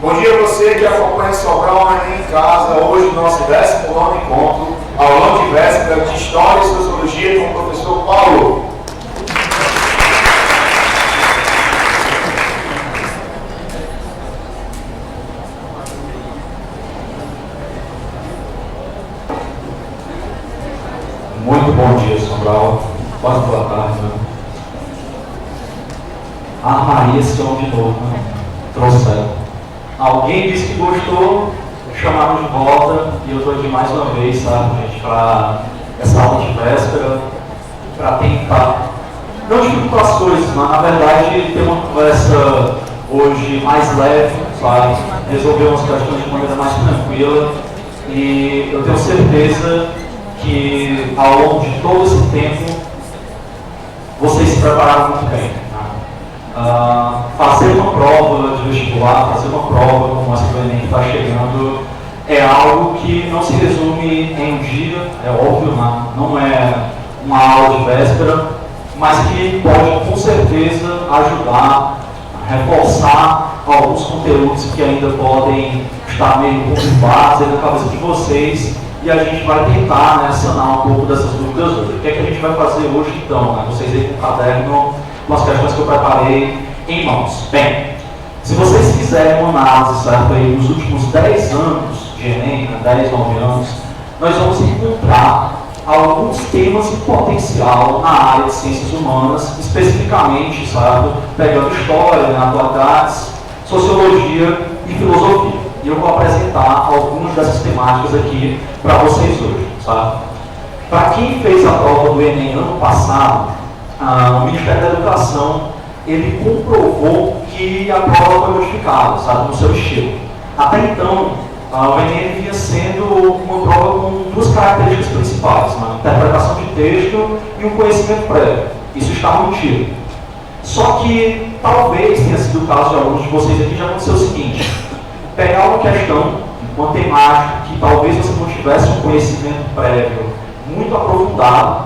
Bom dia a você que acompanha Sobral Enem em casa, hoje nosso 19º encontro, aula de véspera de História e Sociologia com o professor Paulo. Muito bom dia, Sobral. Quase boa tarde, né? A Maria se chama de novo, né? Trouxeram. Alguém disse que gostou, chamaram de volta e eu estou aqui mais uma vez, sabe, gente, para essa aula de véspera, para tentar, não dificultar as coisas, mas na verdade ter uma conversa hoje mais leve, sabe, resolver umas questões de maneira mais tranquila e eu tenho certeza que ao longo de todo esse tempo vocês se prepararam muito bem. Fazer uma prova de vestibular, fazer uma prova como essa do Enem que está chegando, é algo que não se resume em um dia, é óbvio, não é uma aula de véspera, mas que pode com certeza ajudar a reforçar alguns conteúdos que ainda podem estar meio conturbados na cabeça de vocês. E a gente vai tentar, né, sanar um pouco dessas dúvidas hoje. O que é que a gente vai fazer hoje então? Né? Vocês aí com o caderno, com as questões que eu preparei em mãos. Bem, se vocês fizerem uma análise, certo, aí, nos últimos 10 anos de Enem, 10, 9 anos, nós vamos encontrar alguns temas em potencial na área de ciências humanas, especificamente, sabe, pegando história, né, atualidades, sociologia e filosofia. E eu vou apresentar algumas dessas temáticas aqui para vocês hoje, sabe? Para quem fez a prova do Enem ano passado, o Ministério da Educação, ele comprovou que a prova foi modificada, sabe, no seu estilo. Até então, o Enem vinha sendo uma prova com duas características principais, uma interpretação de texto e um conhecimento prévio. Isso está mantido. Só que talvez tenha sido o caso de alguns de vocês aqui, já aconteceu o seguinte: pegar uma questão, uma temática que talvez você não tivesse um conhecimento prévio muito aprofundado,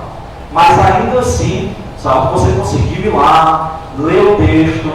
mas ainda assim, sabe, você conseguiu ir lá, ler o texto,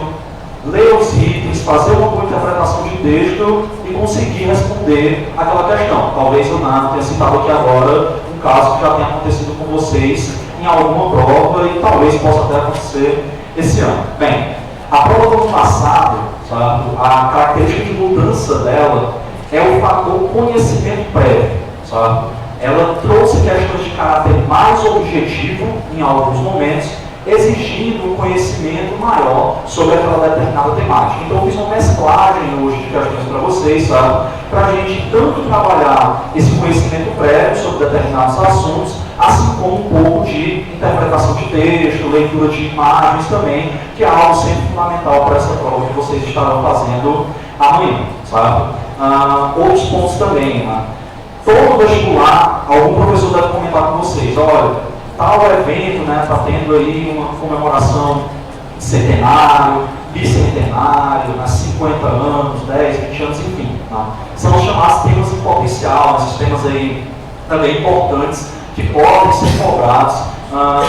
ler os itens, fazer uma boa interpretação de texto e conseguir responder aquela questão. Talvez eu não tenha citado aqui agora um caso que já tenha acontecido com vocês em alguma prova e talvez possa até acontecer esse ano. Bem, a prova do ano passado, sabe, a característica de mudança dela é o fator conhecimento prévio, sabe? Ela trouxe questões de caráter mais objetivo em alguns momentos, exigindo um conhecimento maior sobre aquela determinada temática. Então eu fiz uma mesclagem hoje de questões para vocês, sabe? Para a gente tanto trabalhar esse conhecimento prévio sobre determinados assuntos, assim como um pouco de interpretação de texto, leitura de imagens também, que é algo sempre fundamental para essa prova que vocês estarão fazendo amanhã, sabe? Outros pontos também, né? Todo vestibular, algum professor deve comentar com vocês: olha, tal evento, né, está tendo aí uma comemoração de centenário, bicentenário, 50 anos, 10, 20 anos, enfim. Né? São os chamados temas em potencial, esses temas aí também importantes, que podem ser cobrados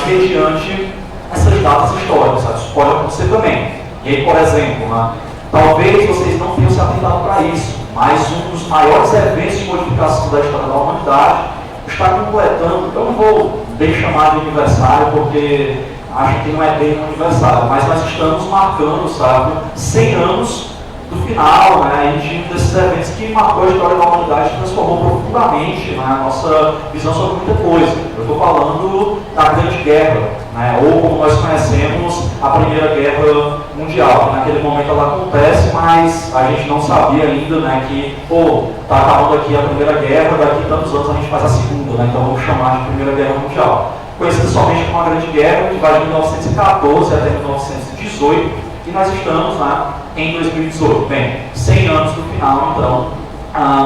mediante essas datas históricas, sabe? Isso pode acontecer também. E aí, por exemplo, né, talvez vocês não tenham se atentado para isso, mas um dos maiores eventos de modificação da história da humanidade está completando, eu não vou bem chamar de aniversário, porque acho que não é bem um aniversário, mas nós estamos marcando, sabe, 100 anos do final, né, de um desses eventos que marcou a história da humanidade e transformou profundamente, né, a nossa visão sobre muita coisa. Eu estou falando da Grande Guerra, né, ou como nós conhecemos, a Primeira Guerra Mundial. Naquele momento ela acontece, mas a gente não sabia ainda, né, que, está acabando aqui a Primeira Guerra, daqui a tantos anos a gente faz a Segunda, né, então vamos chamar de Primeira Guerra Mundial. Conhecida somente como a Grande Guerra, que vai de 1914 até 1918, e nós estamos, né, em 2018. Bem, 100 anos do final, então,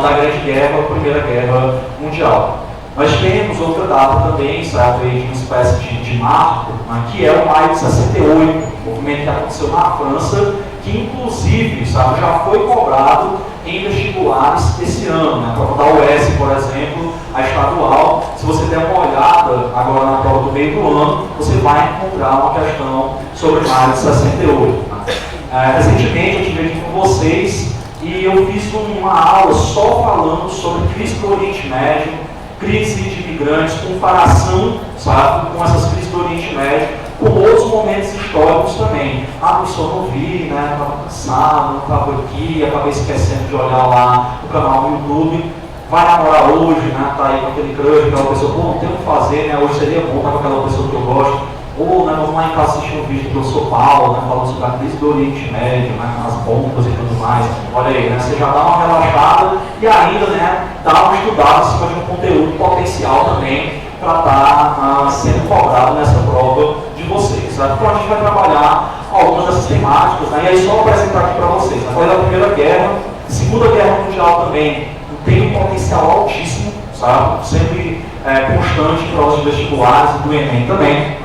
da Grande Guerra, a Primeira Guerra Mundial. Nós temos outra data também, sabe, de uma espécie de marco, né, que é o Maio de 68, um movimento que aconteceu na França, que inclusive, sabe, já foi cobrado em vestibulares esse ano, né, a prova da UES, por exemplo, a estadual. Se você der uma olhada agora na prova do meio do ano, você vai encontrar uma questão sobre Maio de 68. Né. Recentemente eu estive aqui com vocês e e eu fiz uma aula só falando sobre crise do Oriente Médio, crise de imigrantes, comparação, sabe, com essas crises do Oriente Médio, com outros momentos históricos também. Ah, professor, não vi, né, estava cansado, não estava aqui, acabei esquecendo de olhar lá o canal no YouTube. Vai namorar hoje, né, tá aí com aquele crush, aquela pessoa, pô, não tem o que fazer, né, hoje seria bom estar com aquela pessoa que eu gosto. Ou, né, vamos lá em casa assistir um vídeo do professor Paulo, né, falando sobre a crise do Oriente Médio, né, as bombas e tudo mais. Olha aí, né, você já dá uma relaxada e ainda, né, dá uma estudada em cima de um conteúdo potencial também para estar sendo cobrado nessa prova de vocês. Certo? Então a gente vai trabalhar algumas dessas temáticas, né, e aí só apresentar aqui para vocês. Né, falei da Primeira Guerra, Segunda Guerra Mundial também tem um potencial altíssimo, sabe? Sempre constante em provas de vestibulares e do Enem também.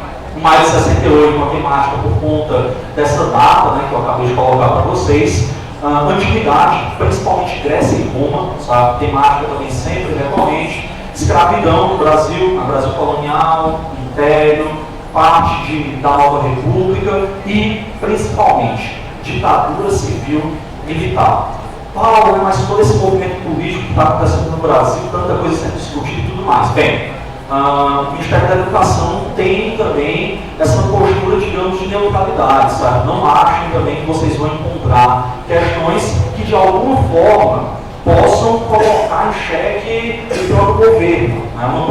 Mais de 68, uma temática por conta dessa data, né, que eu acabei de colocar para vocês. Antiguidade, principalmente Grécia e Roma, sabe? Temática também sempre recorrente. Escravidão no Brasil, a Brasil colonial, Império, parte da Nova República e, principalmente, ditadura civil militar. Paulo, mas todo esse movimento político que está acontecendo no Brasil, tanta coisa sendo discutida e tudo mais. Bem, o Ministério da Educação tem também essa postura, digamos, de neutralidade, sabe? Não achem também que vocês vão encontrar questões que, de alguma forma, possam colocar em xeque o próprio governo. É uma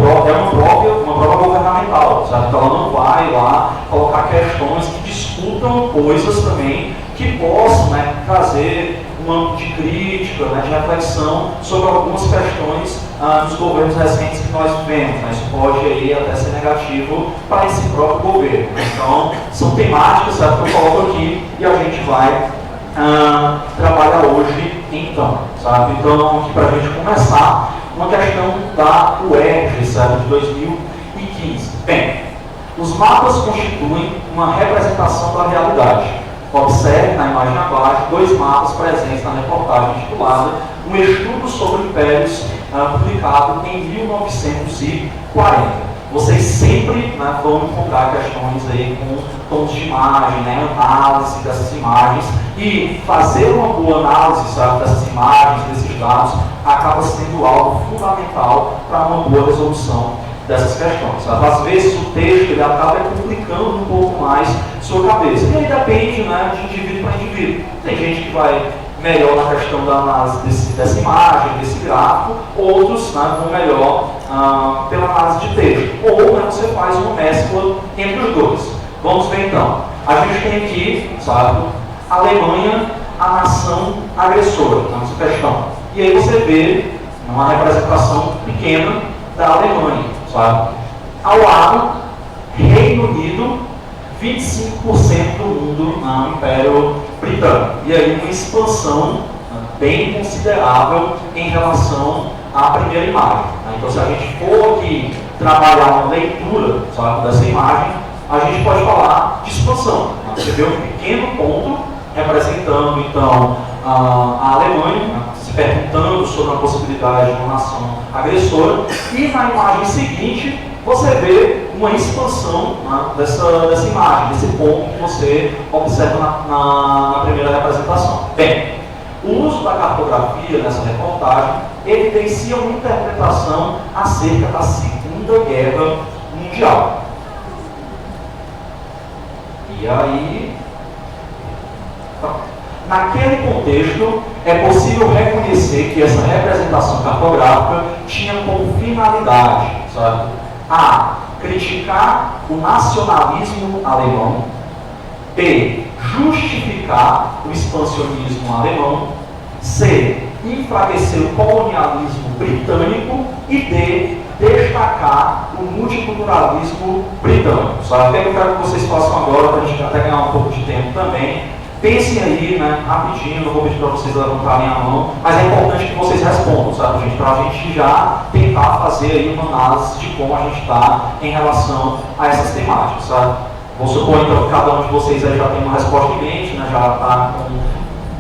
prova governamental, sabe? Então ela não vai lá colocar questões que discutam coisas também que possam, né, trazer um âmbito de crítica, né, de reflexão sobre algumas questões dos governos recentes que nós vivemos. Né? Isso pode aí até ser negativo para esse próprio governo. Então, são temáticas, sabe, que eu coloco aqui e a gente vai trabalhar hoje, então. Sabe? Então, aqui para a gente começar, uma questão da UERJ, sabe, de 2015. Bem, os mapas constituem uma representação da realidade. Observe na imagem abaixo dois mapas presentes na reportagem intitulada Um Estudo sobre Impérios, publicado em 1940. Vocês sempre, né, vão encontrar questões aí com tons de imagem, né, análise dessas imagens, e fazer uma boa análise, sabe, dessas imagens, desses dados, acaba sendo algo fundamental para uma boa resolução dessas questões. Sabe? Às vezes o texto ele acaba complicando um pouco mais sua cabeça. E aí depende, né, de indivíduo para indivíduo. Tem gente que vai melhor na questão da análise dessa imagem, desse gráfico, outros, né, vão melhor pela análise de texto. Ou, né, você faz uma mescla entre os dois. Vamos ver então. A gente tem aqui, sabe, a Alemanha, a nação agressora, nessa questão. E aí você vê uma representação pequena da Alemanha, sabe? Ao lado, Reino Unido, 25% do mundo no Império Britânico. E aí uma expansão bem considerável em relação à primeira imagem. Então, se a gente for aqui trabalhar uma leitura, sabe, dessa imagem, a gente pode falar de expansão. Você vê um pequeno ponto representando, então, a Alemanha, se perguntando sobre a possibilidade de uma nação agressora, e na imagem seguinte, você vê uma expansão, né, dessa imagem, desse ponto que você observa na primeira representação. Bem, o uso da cartografia nessa reportagem evidencia uma interpretação acerca da Segunda Guerra Mundial. E aí, naquele contexto, é possível reconhecer que essa representação cartográfica tinha como finalidade, sabe, a. criticar o nacionalismo alemão, B. justificar o expansionismo alemão, C. enfraquecer o colonialismo britânico e D. destacar o multiculturalismo britânico. Sabe? O que eu quero que vocês façam agora, para a gente até ganhar um pouco de tempo também. Pensem aí, né, rapidinho, não vou pedir para vocês levantarem a mão, mas é importante que vocês respondam, sabe, gente, para a gente já tentar fazer aí uma análise de como a gente está em relação a essas temáticas, sabe? Vou supor, então, que cada um de vocês aí já tem uma resposta em mente, né, já está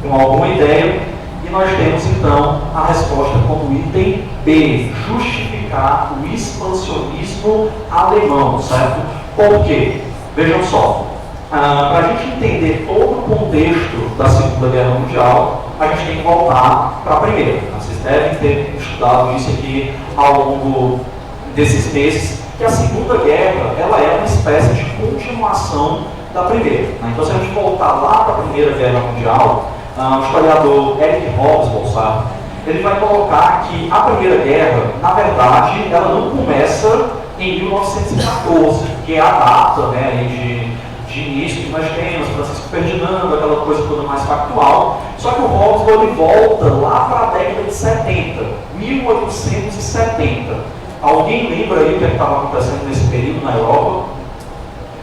com alguma ideia, e nós temos, então, a resposta como item B, justificar o expansionismo alemão, certo? Por quê? Vejam só. Para a gente entender todo o contexto da Segunda Guerra Mundial, a gente tem que voltar para a primeira. Vocês devem ter estudado isso aqui ao longo desses meses, que a Segunda Guerra ela é uma espécie de continuação da primeira. Então, se a gente voltar lá para a Primeira Guerra Mundial, o historiador Eric Hobsbawm, ele vai colocar que a Primeira Guerra, na verdade, ela não começa em 1914, que é a data, né, de início que nós temos, Francisco Ferdinando, aquela coisa toda mais factual. Só que o Hobsbawm ele volta lá para a década de 70, 1870. Alguém lembra aí o que estava acontecendo nesse período na Europa?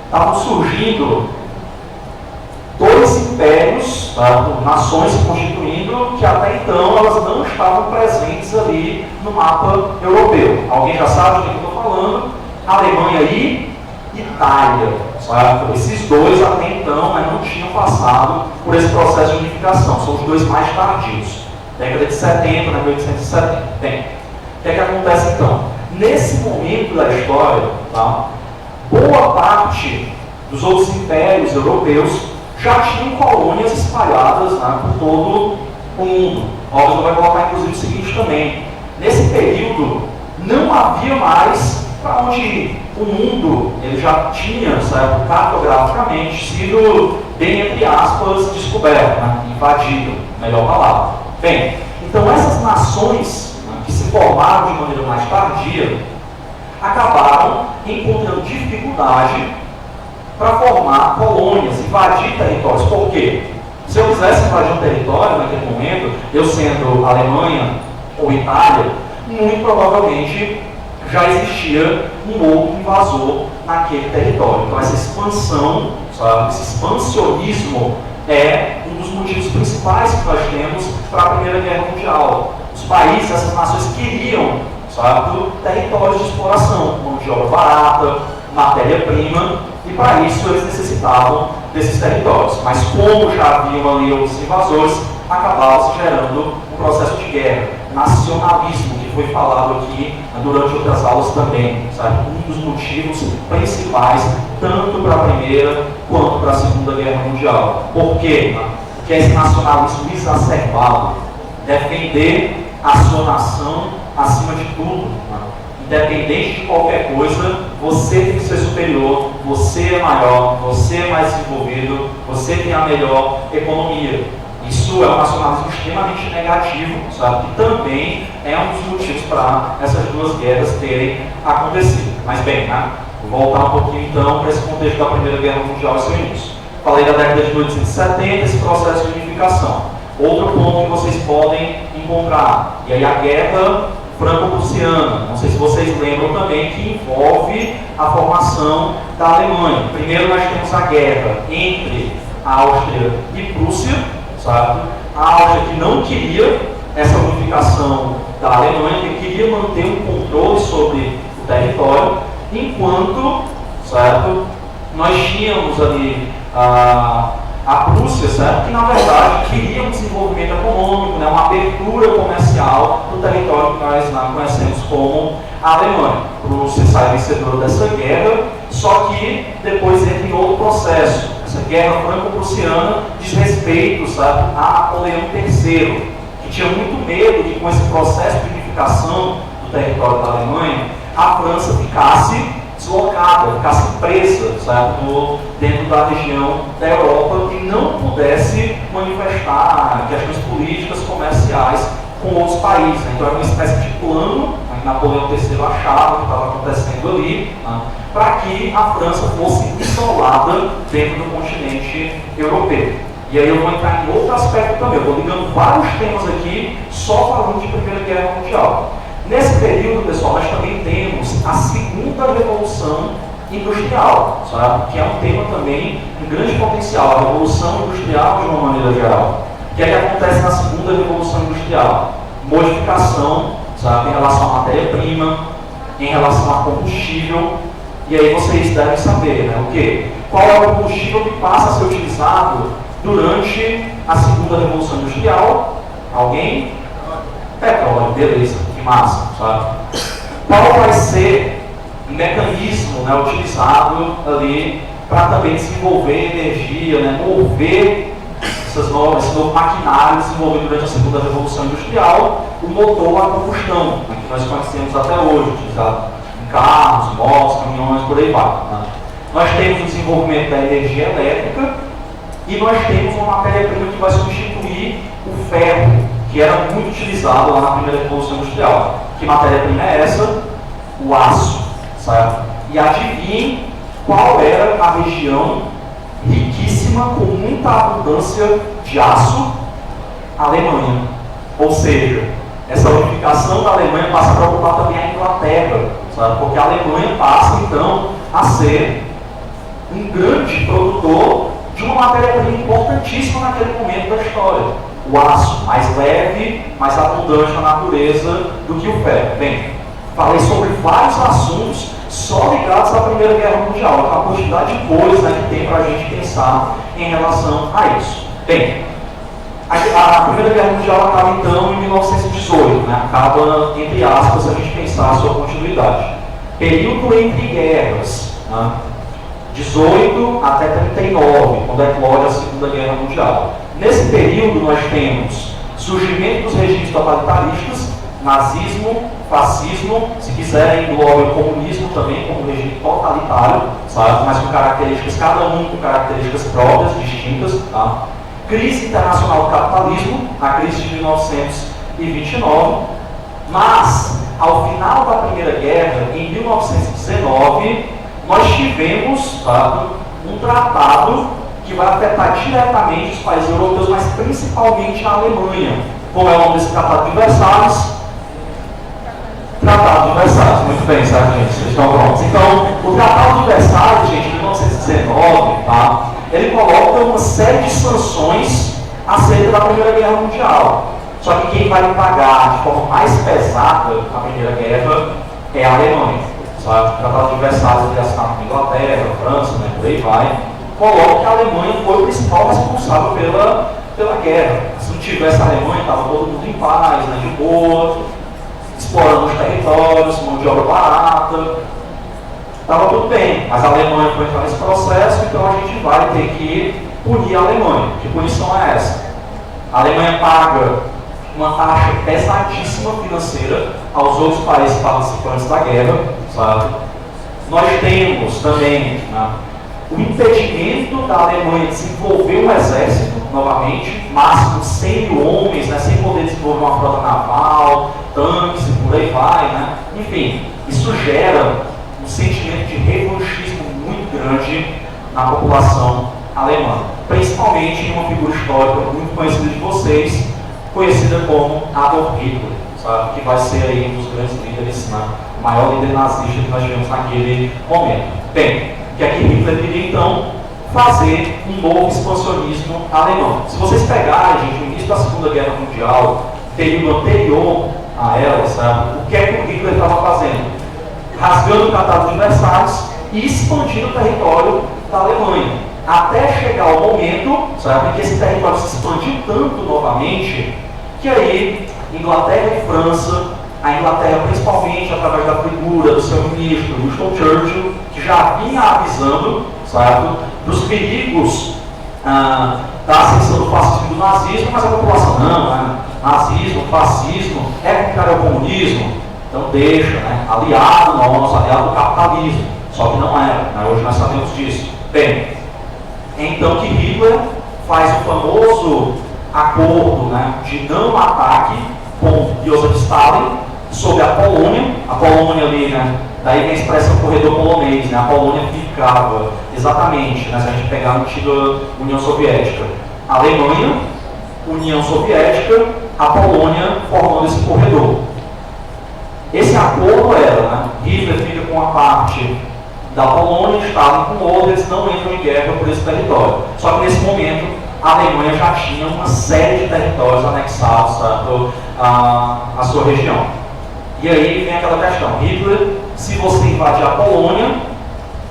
Estavam surgindo dois impérios, tá? Nações se constituindo, que até então elas não estavam presentes ali no mapa europeu. Alguém já sabe do que eu estou falando? Alemanha e Itália. Certo? Esses dois até então não tinham passado por esse processo de unificação, são os dois mais tardios. Década de 70, 1870. Bem, o que é que acontece então? Nesse momento da história, tá? Boa parte dos outros impérios europeus já tinham colônias espalhadas, né, por todo o mundo. Hobsbawm vai colocar inclusive o seguinte também: nesse período não havia mais para onde ir. O mundo ele já tinha, certo, cartograficamente sido, bem entre aspas, descoberto, né, invadido, melhor palavra. Bem, então essas nações, né, que se formaram de maneira mais tardia, acabaram encontrando dificuldade para formar colônias, invadir territórios. Por quê? Se eu quisesse invadir um território naquele momento, eu sendo Alemanha ou Itália, muito provavelmente já existia um outro invasor naquele território. Então essa expansão, sabe, esse expansionismo é um dos motivos principais que nós temos para a Primeira Guerra Mundial. Os países, essas nações queriam, sabe, territórios de exploração, mão de obra barata, matéria-prima, e para isso eles necessitavam desses territórios. Mas como já haviam ali outros invasores, acabava se gerando um processo de guerra. Nacionalismo, que foi falado aqui durante outras aulas também, sabe? Um dos motivos principais, tanto para a Primeira quanto para a Segunda Guerra Mundial. Por quê? Porque esse nacionalismo exacerbado, defender a sua nação acima de tudo, né? Independente de qualquer coisa, você tem que ser superior, você é maior, você é mais desenvolvido, você tem a melhor economia. Isso é um nacionalismo extremamente negativo, sabe? Que também é um dos motivos para essas duas guerras terem acontecido. Mas bem, né? Vou voltar um pouquinho então para esse contexto da Primeira Guerra Mundial e seu início. Falei da década de 1870, esse processo de unificação. Outro ponto que vocês podem encontrar, e aí a Guerra Franco-Prussiana, não sei se vocês lembram também, que envolve a formação da Alemanha. Primeiro nós temos a guerra entre a Áustria e Prússia, sabe? A Áustria que não queria essa unificação da Alemanha, que queria manter um controle sobre o território, enquanto, certo, nós tínhamos ali a Prússia, certo, que na verdade queria um desenvolvimento econômico, né, uma abertura comercial no território que nós conhecemos como a Alemanha. A Prússia sai vencedora dessa guerra, só que depois entra em outro processo. Essa guerra franco-prussiana diz respeito, sabe, a Napoleão III, que tinha muito medo de, com esse processo de unificação do território da Alemanha, a França ficasse deslocada, ficasse presa, sabe, dentro da região da Europa e não pudesse manifestar questões políticas, comerciais com outros países. Então era uma espécie de plano, que Napoleão III achava que estava acontecendo ali, né, para que a França fosse isolada dentro do continente europeu. E aí eu vou entrar em outro aspecto também, eu vou ligando vários temas aqui, só falando de Primeira Guerra Mundial. Nesse período, pessoal, nós também temos a Segunda Revolução Industrial, sabe? Que é um tema também de grande potencial, a Revolução Industrial de uma maneira geral. O que é que acontece na Segunda Revolução Industrial? Modificação, sabe, em relação à matéria-prima, em relação a combustível, e aí vocês devem saber, né, o quê? Qual é o combustível que passa a ser utilizado durante a Segunda Revolução Industrial? Alguém? Petróleo, beleza, que massa, sabe? Qual vai ser o mecanismo, né, utilizado ali para também desenvolver energia, né, mover esse novo maquinário desenvolvido durante a segunda Revolução Industrial, o motor a combustão, né, que nós conhecemos até hoje, utilizado em carros, motos, caminhões, por aí vai. Né. Nós temos o desenvolvimento da energia elétrica e nós temos uma matéria-prima que vai substituir o ferro, que era muito utilizado lá na primeira Revolução Industrial. Que matéria-prima é essa? O aço, certo? E adivinhem qual era a região riquíssima, com muita abundância de aço? A Alemanha. Ou seja, essa unificação da Alemanha passa a preocupar também a Inglaterra, sabe? Porque a Alemanha passa, então, a ser um grande produtor de uma matéria-prima importantíssima naquele momento da história. O aço, mais leve, mais abundante na natureza do que o ferro. Bem, falei sobre vários assuntos só ligados à Primeira Guerra Mundial, a quantidade de coisas, né, que tem para a gente pensar em relação a isso. Bem, a Primeira Guerra Mundial acaba então em 1918, né, acaba, entre aspas, a gente pensar a sua continuidade. Período entre guerras, né, 18 até 39, quando eclode a Segunda Guerra Mundial. Nesse período nós temos surgimento dos regimes totalitaristas, nazismo, fascismo, se quiserem engloba o comunismo também como regime totalitário, sabe? Mas com características, cada um com características próprias, distintas. Tá? Crise internacional do capitalismo, a crise de 1929, mas ao final da Primeira Guerra, em 1919, nós tivemos, tá, um tratado que vai afetar diretamente os países europeus, mas principalmente a Alemanha. Como é o nome desse Tratado de Versalhes? Tratado de Versalhes, muito bem, certo, gente? Vocês estão prontos. Então, o Tratado de Versalhes, gente, de 1919, tá, ele coloca uma série de sanções acerca da Primeira Guerra Mundial. Só que quem vai pagar de forma mais pesada a Primeira Guerra é a Alemanha. Sabe? O Tratado de Versalhes ele assinado com a Inglaterra, a França, né, por aí vai, coloca que a Alemanha foi o principal responsável pela guerra. Se não tivesse a Alemanha, estava todo mundo em paz, né, de boa, explorando os territórios, mão de obra barata, estava tudo bem. Mas a Alemanha foi entrar nesse processo, então a gente vai ter que punir a Alemanha. Que punição é essa? A Alemanha paga uma taxa pesadíssima financeira aos outros países participantes da guerra, sabe? Nós temos também, né, o impedimento da Alemanha de desenvolver um exército, novamente, máximo 100 mil homens, né, sem poder desenvolver uma frota naval, tanques e por aí vai, né? Enfim, isso gera um sentimento de revanchismo muito grande na população alemã, principalmente em uma figura histórica muito conhecida de vocês, conhecida como Adolf Hitler, sabe? Que vai ser aí um dos grandes líderes, né? O maior líder nazista que nós tivemos naquele momento. Bem, o que é que Hitler queria então? Fazer um novo expansionismo alemão. Se vocês pegarem, gente, o início da Segunda Guerra Mundial, período anterior a ela, sabe? O que é que o Hitler estava fazendo? Rasgando o Tratado de Versalhes e expandindo o território da Alemanha. Até chegar o momento, sabe, que esse território se expandiu tanto novamente, que aí Inglaterra e França, a Inglaterra principalmente através da figura do seu ministro Winston Churchill, que já vinha avisando, sabe, dos perigos da ascensão do fascismo e do nazismo, mas a população não, né? Nazismo, fascismo, é contrário ao comunismo, então deixa, né? Aliado nosso, aliado do capitalismo, só que não era, né? Hoje nós sabemos disso. Bem, então que Hitler faz o famoso acordo, né, de não ataque com Joseph Stalin sobre a Polônia ali, né, daí vem a expressão corredor polonês, né, a Polônia ficava exatamente, né, se a gente pegar no antiga União Soviética, a Alemanha, União Soviética, a Polônia formando esse corredor. Esse acordo era, né, Hitler fica com a parte da Polônia, Stalin com outra, eles não entram em guerra por esse território. Só que nesse momento a Alemanha já tinha uma série de territórios anexados, certo, à sua região. E aí vem aquela questão, Hitler, se você invadir a Polônia,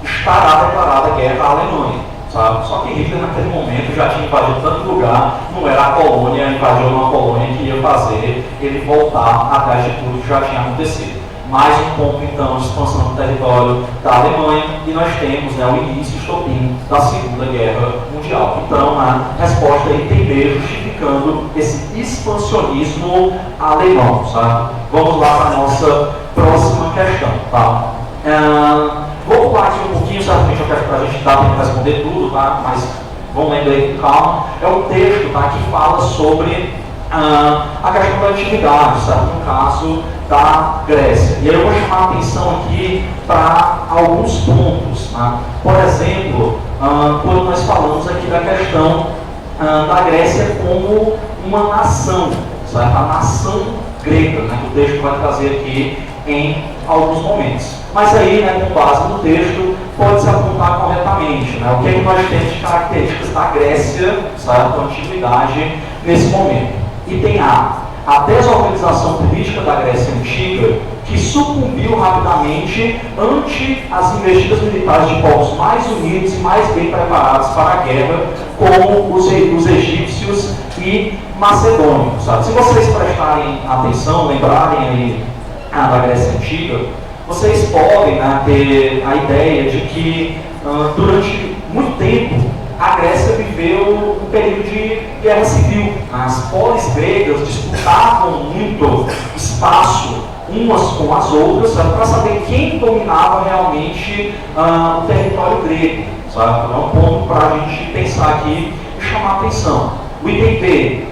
estará declarada guerra à Alemanha, sabe? Só que Hitler naquele momento já tinha invadido tanto lugar, não era a Polônia, invadiu uma Polônia que ia fazer ele voltar atrás de tudo que já tinha acontecido. mais um ponto, então, de expansão do território da Alemanha, e nós temos, né, o início estopim da Segunda Guerra Mundial. Então, a resposta aí tem meio justificando esse expansionismo alemão, sabe? Vamos lá para a nossa próxima questão, tá? Vou pular aqui um pouquinho, certamente eu quero para a gente dar tempo para responder tudo, tá? Mas vamos lendo aí com calma. É um texto, tá, que fala sobre a questão da antiguidade, certo? No caso da Grécia. E aí eu vou chamar a atenção aqui para alguns pontos, tá? Por exemplo, quando nós falamos aqui da questão da Grécia como uma nação, certo? A nação grega, né? Que o texto vai trazer aqui em alguns momentos. Mas aí, né, com base no texto, pode-se apontar corretamente, né? O que é que nós temos de características da Grécia, certo? Da antiguidade, nesse momento. Item a desorganização política da Grécia Antiga, que sucumbiu rapidamente ante as investidas militares de povos mais unidos e mais bem preparados para a guerra, como os egípcios e macedônicos. Sabe? Se vocês prestarem atenção, lembrarem aí da Grécia Antiga, vocês podem, né, ter a ideia de que durante muito tempo a Grécia viveu um período de guerra civil. As polis gregas disputavam muito espaço umas com as outras, para saber quem dominava realmente o território grego. Sabe? É um ponto para a gente pensar aqui e chamar a atenção. O item B,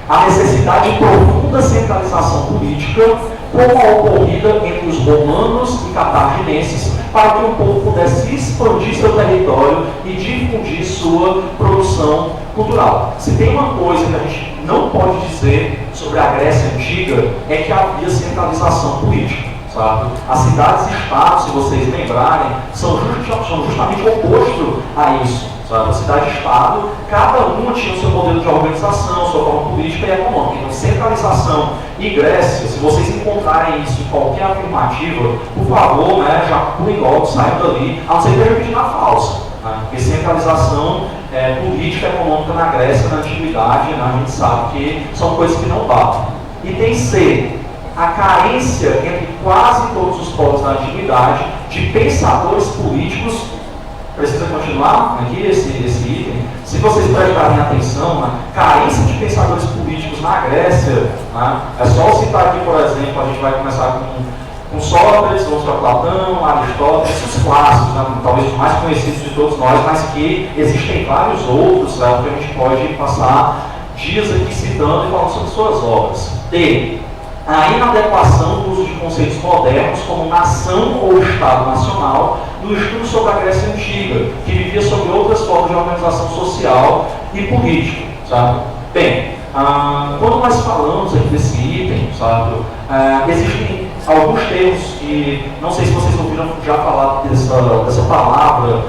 a necessidade de profunda centralização política, como a ocorrida entre os romanos e cartaginenses, para que o povo pudesse expandir seu território e difundir sua produção cultural. Se tem uma coisa que a gente não pode dizer sobre a Grécia Antiga, é que havia centralização política. Sabe? As cidades-estados, se vocês lembrarem, são justamente o oposto a isso. Sabe? A cidade-estado, cada uma tinha o seu modelo de organização, sua forma política e econômica. Então, centralização e Grécia, se vocês encontrarem isso em qualquer afirmativa, por favor, né, já pulem logo, saiam dali, a não ser que esteja pedindo a falsa. Né? Porque centralização política e econômica na Grécia, na antiguidade, né, a gente sabe que são coisas que não batem. E tem C, a carência entre quase todos os povos da antiguidade de pensadores políticos. Precisa continuar aqui esse item. Se vocês prestarem atenção, né, carência de pensadores políticos na Grécia, né, é só citar aqui, por exemplo, a gente vai começar com Sócrates, vamos para Platão, Aristóteles, os clássicos, né, talvez os mais conhecidos de todos nós, mas que existem vários outros, né, que a gente pode passar dias aqui citando e falando sobre suas obras. D, a inadequação do uso de conceitos modernos como nação ou Estado nacional no estudo sobre a Grécia Antiga, que vivia sobre outras formas de organização social e política. Sabe? Bem, quando nós falamos aqui desse item, sabe, existem alguns termos que, não sei se vocês ouviram já falar dessa palavra,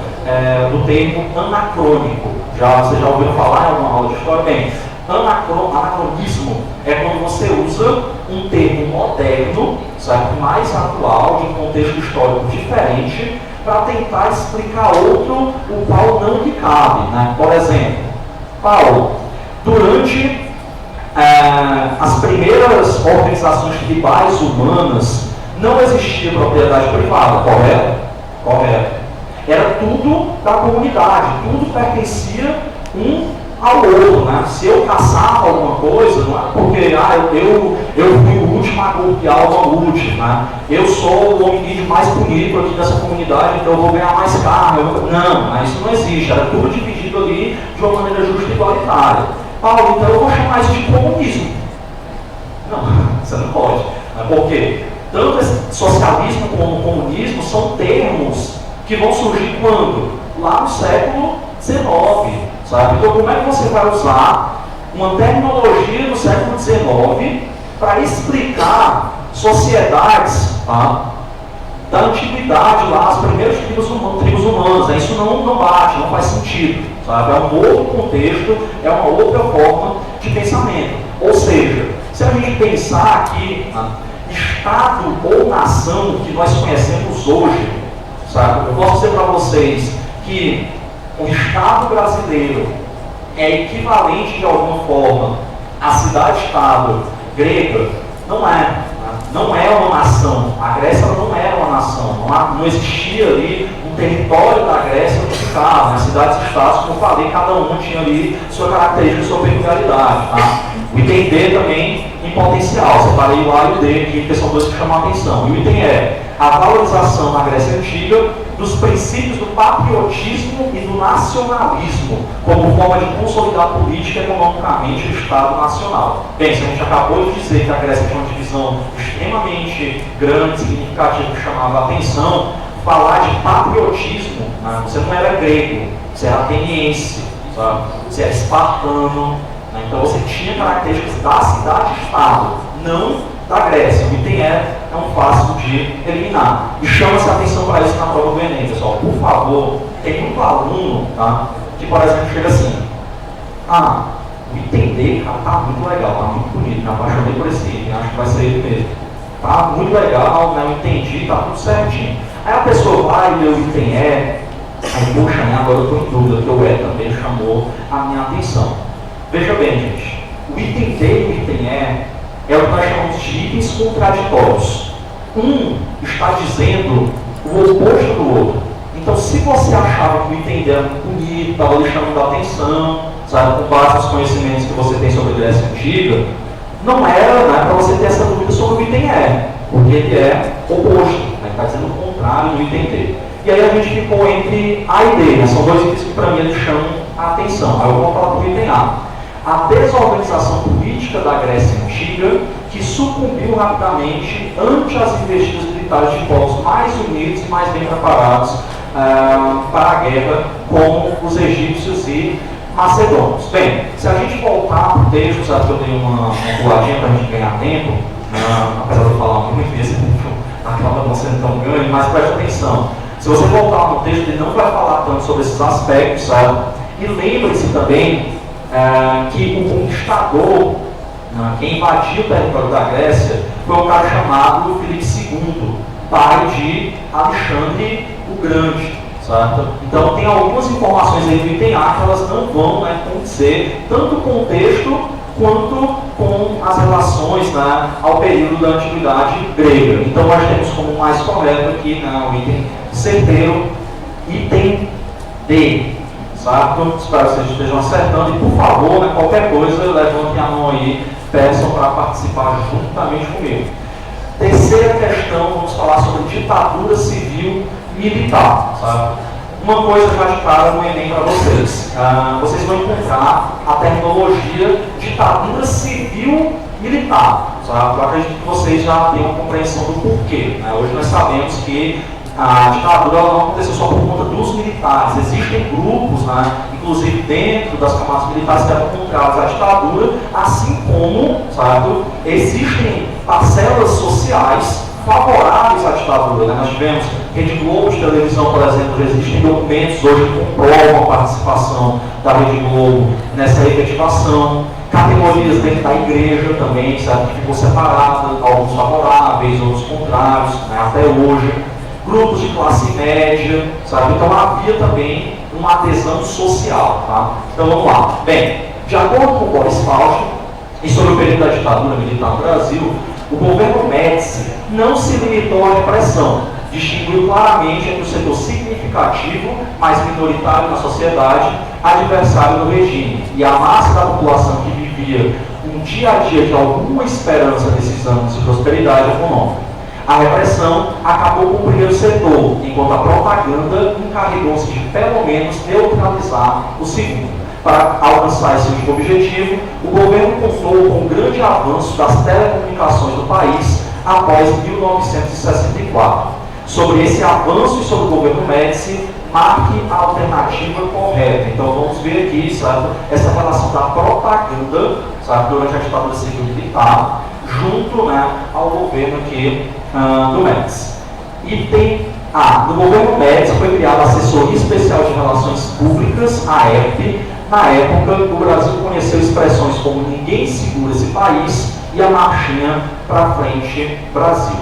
do termo anacrônico. Vocês já ouviram falar em alguma aula de história? Bem, anacronismo é quando você usa um termo moderno, certo? Mais atual, de um contexto histórico diferente, para tentar explicar outro o qual não lhe cabe. Né? Por exemplo, Paulo, durante as primeiras organizações tribais humanas, não existia propriedade privada, correto? Correto. Era tudo da comunidade, tudo pertencia ao outro, né? Se eu caçava alguma coisa, não é porque eu fui o último a golpear o mamute, né? Eu sou o hominídeo mais bonito aqui dessa comunidade, então eu vou ganhar mais carne. Não, isso não existe, era tudo dividido ali de uma maneira justa e igualitária. Paulo, então eu vou chamar isso de comunismo. Não, você não pode. Por quê? Tanto esse socialismo como o comunismo são termos que vão surgir quando? Lá no século XIX. Sabe? Então, como é que você vai usar uma terminologia do século XIX para explicar sociedades, tá, da antiguidade, lá, as primeiras tribos humanas? Né? Isso não bate, não faz sentido. Sabe? É um outro contexto, é uma outra forma de pensamento. Ou seja, se a gente pensar aqui, tá, Estado ou nação que nós conhecemos hoje, sabe? Eu posso dizer para vocês que o Estado brasileiro é equivalente de alguma forma à cidade-estado grega? Não é. Né? não é uma nação. A Grécia não era uma nação. Não existia ali um território da Grécia unificado. As cidades-estados, como eu falei, cada um tinha ali sua característica, sua peculiaridade. Tá? O item D também em potencial. Separei o A e o D aqui, que são dois que chamam a atenção. E o item E, a valorização na Grécia Antiga dos princípios do patriotismo e do nacionalismo, como forma de consolidar política e economicamente o Estado Nacional. Bem, se a gente acabou de dizer que a Grécia tinha uma divisão extremamente grande, significativa, que chamava a atenção, falar de patriotismo, né? Você não era grego, você era ateniense, sabe? Você era espartano, né? Então você tinha características da cidade-estado, não da Grécia. O item é um fácil de eliminar. E chama-se a atenção para isso na prova do Enem, pessoal. Por favor, tem muito aluno, tá, que, por exemplo, chega assim: o item D, cara, tá muito legal, tá muito bonito, me apaixonei por esse item, acho que vai ser ele mesmo. Tá muito legal, né, eu entendi, tá tudo certinho. Aí a pessoa vai e lê o item E, aí, poxa, né, agora eu estou em dúvida, porque o E também chamou a minha atenção. Veja bem, gente, o item D e o item E é o que nós chamamos de itens contraditórios. Um está dizendo o oposto do outro. Então, se você achava que o item D era muito bonito, estava lhe chamando a atenção, sabe, com base nos conhecimentos que você tem sobre a Grécia Antiga, não era, né, para você ter essa dúvida sobre o item E, porque ele é oposto, né, está dizendo o contrário do item D. E aí a gente ficou entre A e D, né, são dois itens que para mim eles chamam a atenção. Aí eu vou falar para o item A. A desorganização política da Grécia Antiga, que sucumbiu rapidamente ante as investidas militares de povos mais unidos e mais bem preparados para a guerra, como os egípcios e macedônios. Bem, se a gente voltar para o texto, sabe que eu dei uma puladinha para a gente ganhar tempo, apesar de eu falar muito vezes, acaba não sendo tão grande, mas preste atenção. Se você voltar no texto, ele não vai falar tanto sobre esses aspectos, sabe? E lembre-se também que o conquistador, quem invadiu o território da Grécia, foi um cara chamado Filipe II, pai de Alexandre o Grande, certo? Então tem algumas informações aí do item A que elas não vão, né, condizer tanto com o texto quanto com as relações, né, ao período da Antiguidade grega. Então nós temos como mais correto aqui, né, o item certeiro, item D. Certo? Espero que vocês estejam acertando e, por favor, né, qualquer coisa, levantem a mão aí, peçam para participar juntamente comigo. Terceira questão, vamos falar sobre ditadura civil militar. Certo? Uma coisa já de cara no Enem para vocês. Vocês vão encontrar a terminologia ditadura civil militar. Certo? Eu acredito que vocês já têm uma compreensão do porquê. Né? Hoje nós sabemos que a ditadura não aconteceu só por conta dos militares. Existem grupos, né, inclusive dentro das camadas militares, que eram contrários à ditadura, assim como, sabe, existem parcelas sociais favoráveis à ditadura. Né? Nós tivemos Rede Globo de televisão, por exemplo, existem documentos hoje que comprovam a participação da Rede Globo nessa efetivação. Categorias dentro da igreja também, sabe, que ficou separada, alguns favoráveis, outros contrários, né, até hoje. Grupos de classe média, sabe? Então havia também uma adesão social, tá? Então vamos lá. Bem, de acordo com o Boris Fausto, e sobre o período da ditadura militar no Brasil, o governo Médici não se limitou à repressão, distinguiu claramente entre o setor significativo, mas minoritário na sociedade, adversário do regime, e a massa da população que vivia um dia a dia de alguma esperança nesses anos de prosperidade econômica. A repressão acabou com o primeiro setor, enquanto a propaganda encarregou-se de, pelo menos, neutralizar o segundo. Para alcançar esse último objetivo, o governo contou com um grande avanço das telecomunicações do país após 1964. Sobre esse avanço e sobre o governo Médici, marque a alternativa correta. Então vamos ver aqui, sabe, essa relação da propaganda, sabe, durante a ditadura civil militar, junto, né, ao governo aqui do Médici. Item A. No governo Médici foi criada a Assessoria Especial de Relações Públicas, a AERP. Na época, o Brasil conheceu expressões como ninguém segura esse país e a marchinha para frente Brasil.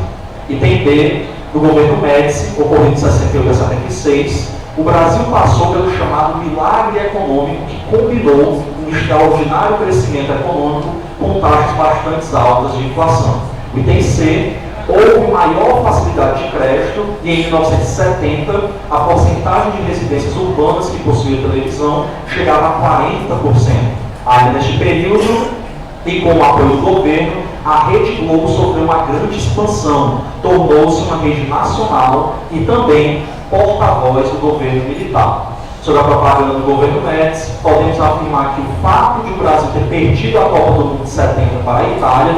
Item B. No governo Médici, ocorrido de 68 a 76, o Brasil passou pelo chamado milagre econômico que combinou um extraordinário crescimento econômico com taxas bastante altas de inflação. O item C, houve maior facilidade de crédito e em 1970 a porcentagem de residências urbanas que possuíam televisão chegava a 40%. Ainda neste período, e com o apoio do governo, a Rede Globo sofreu uma grande expansão, tornou-se uma rede nacional e também porta-voz do governo militar. Sobre a propaganda do governo Médici, podemos afirmar que o fato de o Brasil ter perdido a Copa do Mundo de 70 para a Itália,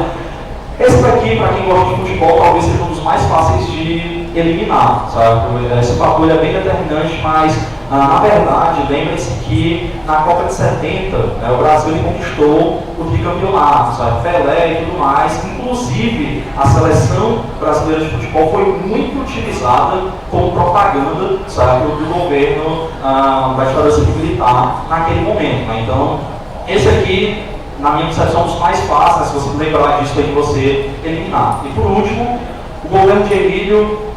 esse daqui, para quem gosta de futebol, talvez seja um dos mais fáceis de eliminar, sabe? Esse fator é bem determinante, mas, na verdade, lembre-se que na Copa de 70, o Brasil conquistou o tricampeonato, sabe? Pelé e tudo mais. Inclusive, a seleção brasileira de futebol foi muito utilizada como propaganda, sabe, do governo da ditadura civil-militar naquele momento, né? Então, esse aqui, na minha concepção, dos mais fáceis, se você lembrar disso aí, você eliminar. E por último, o governo de Emílio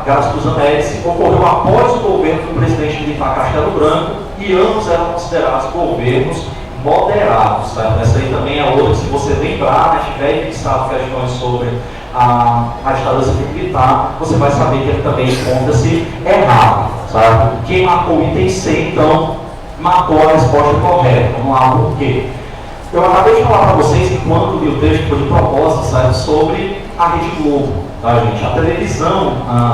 Garastuza Médici ocorreu após o governo do presidente militar Castelo Branco e ambos eram considerados governos moderados. Certo? Essa aí também é outra, se você lembrar, né, tiver fixado questões sobre a ditadura civil-militar, você vai saber que ele também encontra-se errado. Certo? Quem marcou o item C, então, marcou a resposta correta. Vamos lá, por quê? Eu acabei de falar para vocês, enquanto li o texto foi de propósito, sabe, sobre a Rede Globo, tá, gente? A televisão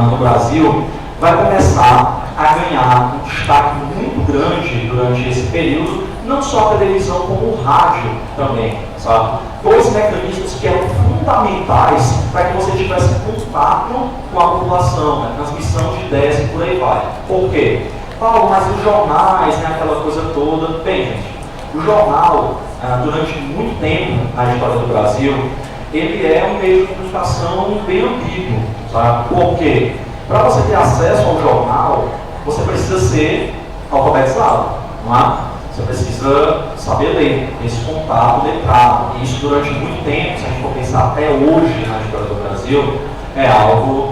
no Brasil vai começar a ganhar um destaque muito grande durante esse período, não só a televisão, como o rádio também, sabe? Dois mecanismos que eram fundamentais para que você tivesse contato com a população, né? Transmissão de ideias e por aí vai. Por quê? Paulo, mas os jornais, né, aquela coisa toda. Bem, gente, o jornal, durante muito tempo na história do Brasil, ele é um meio de comunicação bem ambíguo, sabe? Porque para você ter acesso ao jornal, você precisa ser alfabetizado, não é? Você precisa saber ler, ter esse contato letrado. E isso durante muito tempo, se a gente for pensar até hoje na história do Brasil, é algo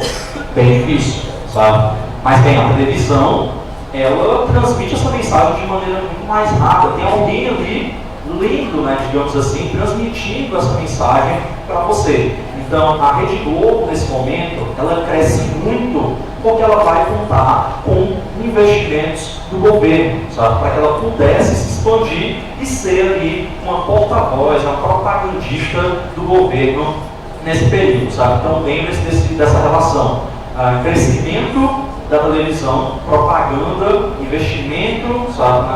bem difícil, sabe? Mas tem a televisão, ela transmite essa mensagem de maneira muito mais rápida. Tem alguém ali lendo, né, digamos assim, transmitindo essa mensagem para você. Então, a Rede Globo, nesse momento, ela cresce muito porque ela vai contar com investimentos do governo, sabe, para que ela pudesse se expandir e ser ali uma porta-voz, uma propagandista do governo nesse período, sabe? Então, lembre-se dessa relação. Crescimento da televisão, propaganda, investimento, sabe,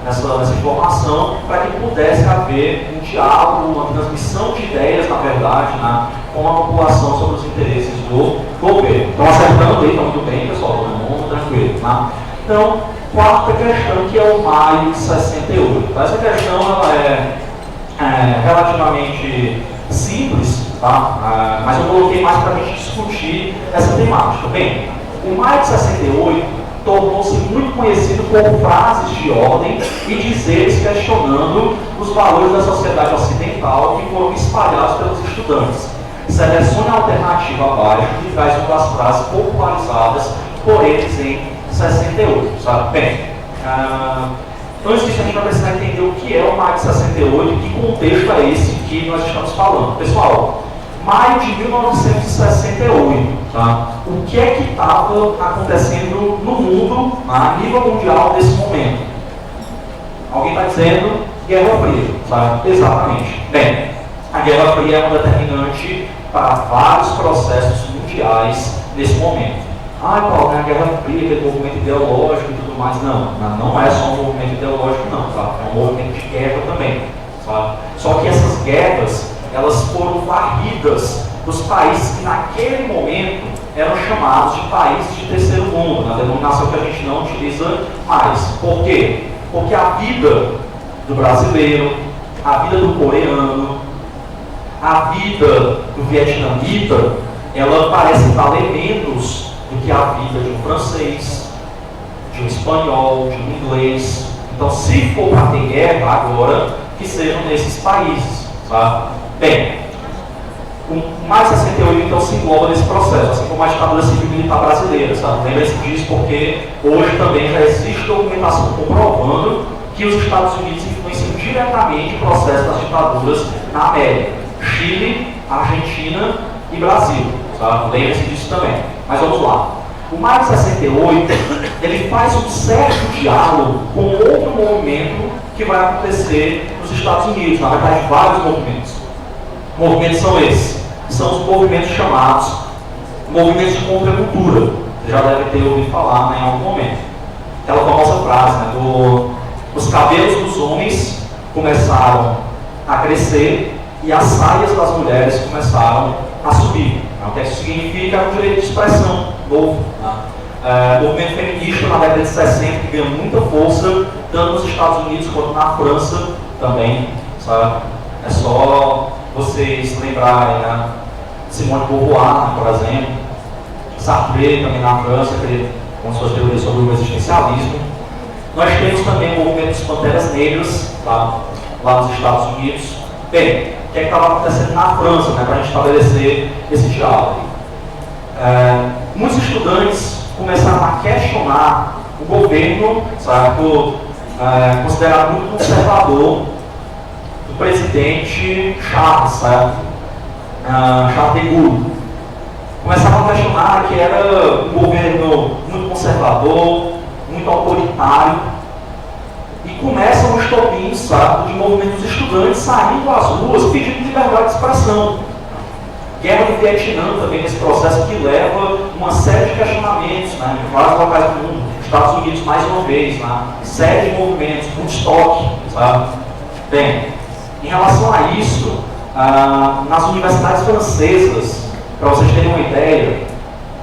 nessa informação, para que pudesse haver um diálogo, uma transmissão de ideias, na verdade, né, com a população sobre os interesses do governo. Então, acertando aí, está muito bem, pessoal, todo mundo tranquilo. Tá? Então, quarta questão, que é o maio de 68. Então, essa questão ela é relativamente simples, tá? Mas eu coloquei mais para a gente discutir essa temática. Bem, o maio de 68 tornou-se muito conhecido por frases de ordem e dizeres questionando os valores da sociedade ocidental que foram espalhados pelos estudantes. Selecione a alternativa abaixo e traz uma das frases popularizadas por eles em 68. Sabe? Bem, antes disso a gente vai precisar entender o que é o maio de 68 e que contexto é esse que nós estamos falando. Pessoal, maio de 1968, tá? O que é que estava acontecendo no mundo, a nível mundial, nesse momento? Alguém está dizendo Guerra Fria, tá? Exatamente. Bem, a Guerra Fria é uma determinante para vários processos mundiais nesse momento. Paulo, a Guerra Fria, aquele movimento ideológico e tudo mais. Não é só um movimento ideológico, não, tá? É um movimento de guerra também, tá? Só que essas guerras, elas foram varridas dos países que naquele momento eram chamados de países de terceiro mundo, na denominação que a gente não utiliza mais. Por quê? Porque a vida do brasileiro, a vida do coreano, a vida do vietnamita, ela parece valer menos do que a vida de um francês, de um espanhol, de um inglês. Então, se for para ter guerra agora, que sejam nesses países, tá? Bem, o maio de 68 então se engloba nesse processo, assim como a ditadura civil-militar brasileira, sabe? Lembre-se disso porque hoje também já existe documentação comprovando que os Estados Unidos influenciam diretamente o processo das ditaduras na América. Chile Argentina e Brasil. Lembre-se disso também. Mas vamos lá. O Maio de 68, ele faz um certo diálogo com outro movimento que vai acontecer nos Estados Unidos. Na verdade, vários movimentos. Movimentos são esses. São os movimentos chamados movimentos de contracultura. Você já deve ter ouvido falar, né, em algum momento. Aquela famosa frase, né, os cabelos dos homens começaram a crescer e as saias das mulheres começaram a subir. O que isso significa é um direito de expressão novo. Né? O movimento feminista na década de 60 que ganhou muita força, tanto nos Estados Unidos quanto na França também. Sabe? É só vocês lembrarem, né? Simone de Beauvoir, por exemplo, Sartre também na França, com suas teorias sobre o existencialismo. Nós temos também o movimento dos Panteras Negras, tá? Lá nos Estados Unidos. Bem, o que é que estava acontecendo na França, né, para a gente estabelecer esse diálogo? Muitos estudantes começaram a questionar o governo, certo? Considerado muito conservador do presidente Charles, certo? Charles de Gaulle. Começaram a questionar que era um governo muito conservador, muito autoritário. E começam os estopins, sabe, de movimentos estudantes saindo às ruas pedindo liberdade de expressão. Guerra do Vietnã também nesse processo que leva uma série de questionamentos, né, em vários locais do mundo. Estados Unidos mais uma vez, né, série de movimentos, Woodstock, sabe? Bem, em relação a isso, nas universidades francesas, para vocês terem uma ideia,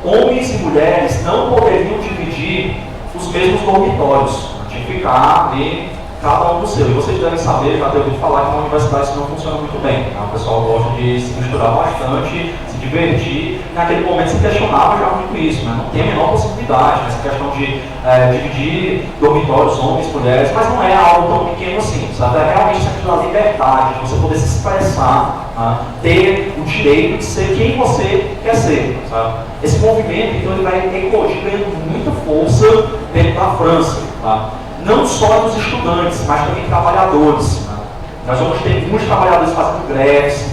homens e mulheres não poderiam dividir os mesmos dormitórios. De ficar ali, cada um do seu. E vocês devem saber, já tenho ouvido falar que na universidade isso não funciona muito bem. Né? O pessoal gosta de se misturar bastante, se divertir. Naquele momento se questionava já muito isso, né? Não tem a menor possibilidade, né? Essa questão de dividir dormitórios, homens, mulheres, mas não é algo tão pequeno assim, sabe? É realmente a questão da liberdade, de você poder se expressar, né? Ter o direito de ser quem você quer ser, sabe? Esse movimento, então, ele vai eclodir ganhando muita força dentro da França, tá? Não só dos estudantes, mas também trabalhadores. Né? Nós vamos ter muitos trabalhadores fazendo greves,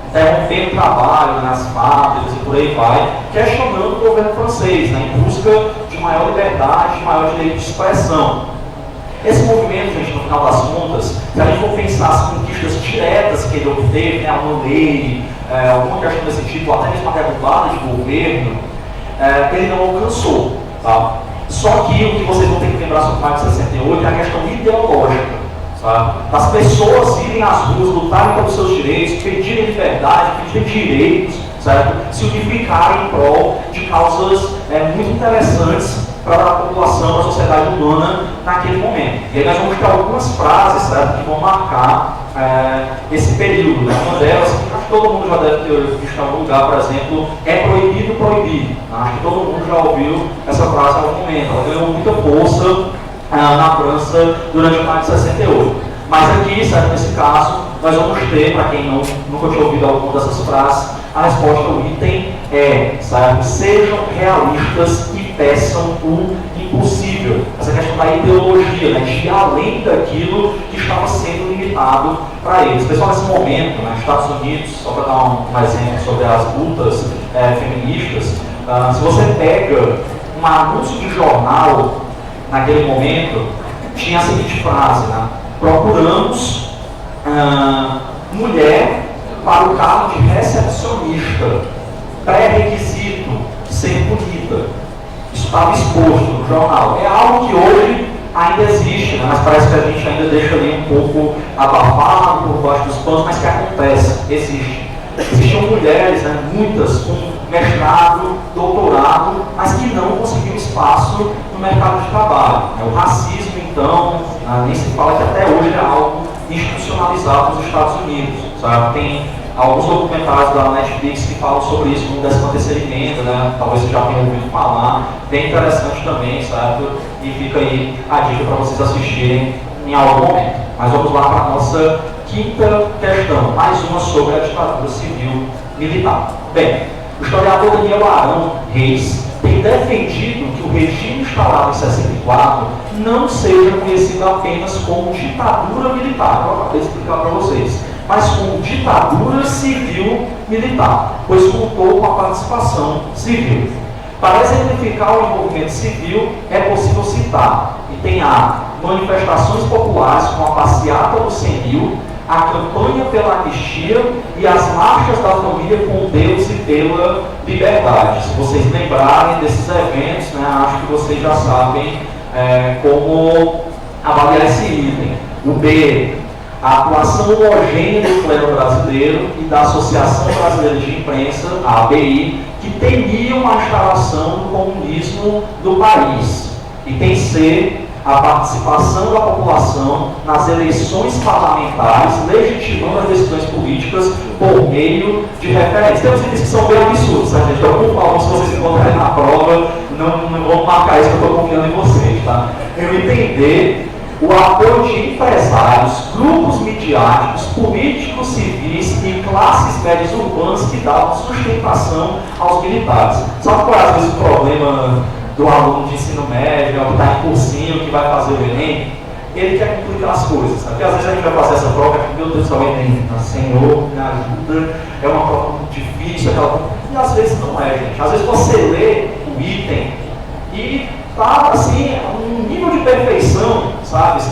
interrompendo o trabalho nas fábricas e por aí vai, questionando o governo francês, né? Em busca de maior liberdade, de maior direito de expressão. Esse movimento, gente, no final das contas, se a gente for pensar as conquistas diretas que ele obteve, né, uma lei, alguma questão desse tipo, até mesmo a derrubada de governo, ele não alcançou. Tá? Só que o que vocês vão ter que lembrar sobre o Maio de 68 é a questão ideológica. Sabe? Das pessoas irem às ruas, lutarem pelos seus direitos, pedirem liberdade, pedirem direitos, certo? Se unificarem em prol de causas muito interessantes para a população, para a sociedade humana naquele momento. E aí nós vamos ter algumas frases, certo, que vão marcar esse período. Né? Uma delas, acho que todo mundo já deve ter visto em algum lugar, por exemplo, é proibido proibir. Acho que todo mundo já ouviu essa frase em algum momento. Ela ganhou muita força na França durante o Maio de 68. Mas aqui, certo, nesse caso, nós vamos ter, para quem nunca tinha ouvido alguma dessas frases, a resposta ao item certo? Sejam realistas e peçam o impossível. Essa questão da ideologia, né, de ir além daquilo que estava sendo limitado para eles. Pessoal, nesse momento, né, nos Estados Unidos, só para dar um exemplo sobre as lutas feministas, se você pega um anúncio de jornal, naquele momento, tinha a seguinte frase, né? Procuramos mulher para o cargo de recepcionista. Pré-requisito, ser bonita. Isso estava exposto no jornal. É algo que hoje ainda existe, né? Mas parece que a gente ainda deixa ali um pouco abafado por baixo dos panos, mas que acontece, existe. Existiam mulheres, né, muitas, com mestrado, doutorado, mas que não conseguiam espaço no mercado de trabalho. O racismo, então, nem se fala que até hoje é algo institucionalizado nos Estados Unidos. Sabe? Tem alguns documentários da Netflix que falam sobre isso, como 13ª emenda, né? Talvez você já tenha ouvido falar, bem interessante também, certo? E fica aí a dica para vocês assistirem em algum momento. Mas vamos lá para a nossa quinta questão, mais uma sobre a ditadura civil militar. Bem, o historiador Daniel Arão Reis tem defendido que o regime instaurado em 64 não seja conhecido apenas como ditadura militar. Eu acabei de explicar para vocês. mas como ditadura civil-militar, pois contou com a participação civil. Para exemplificar o envolvimento civil, é possível citar, e tem a manifestações populares como a passeata do 100.000, a campanha pela anistia e as marchas da família com Deus e pela liberdade. Se vocês lembrarem desses eventos, né, acho que vocês já sabem como avaliar esse item. O B, a atuação homogênea do clero brasileiro e da Associação Brasileira de Imprensa, a ABI, que temiam a instalação do comunismo do país. E tem C, a participação da população nas eleições parlamentares, legitimando as decisões políticas por meio de referentes. Temos itens que são bem absurdos, tá, gente? Então, por favor, se vocês encontrarem na prova, não vão marcar isso, que eu estou confiando em vocês, tá? Eu entender o apoio de empresários, grupos midiáticos, políticos civis e classes médias urbanas que davam sustentação aos militares. Sabe qual é, às vezes, o problema do aluno de ensino médio, que está em cursinho, que vai fazer o Enem? Ele quer complicar as coisas, sabe? Porque às vezes a gente vai fazer essa prova e meu Deus, é o Enem, Senhor, me ajuda, é uma prova muito difícil, e às vezes não é, gente. Às vezes você lê o item e tá assim, um nível de perfeição, sabe?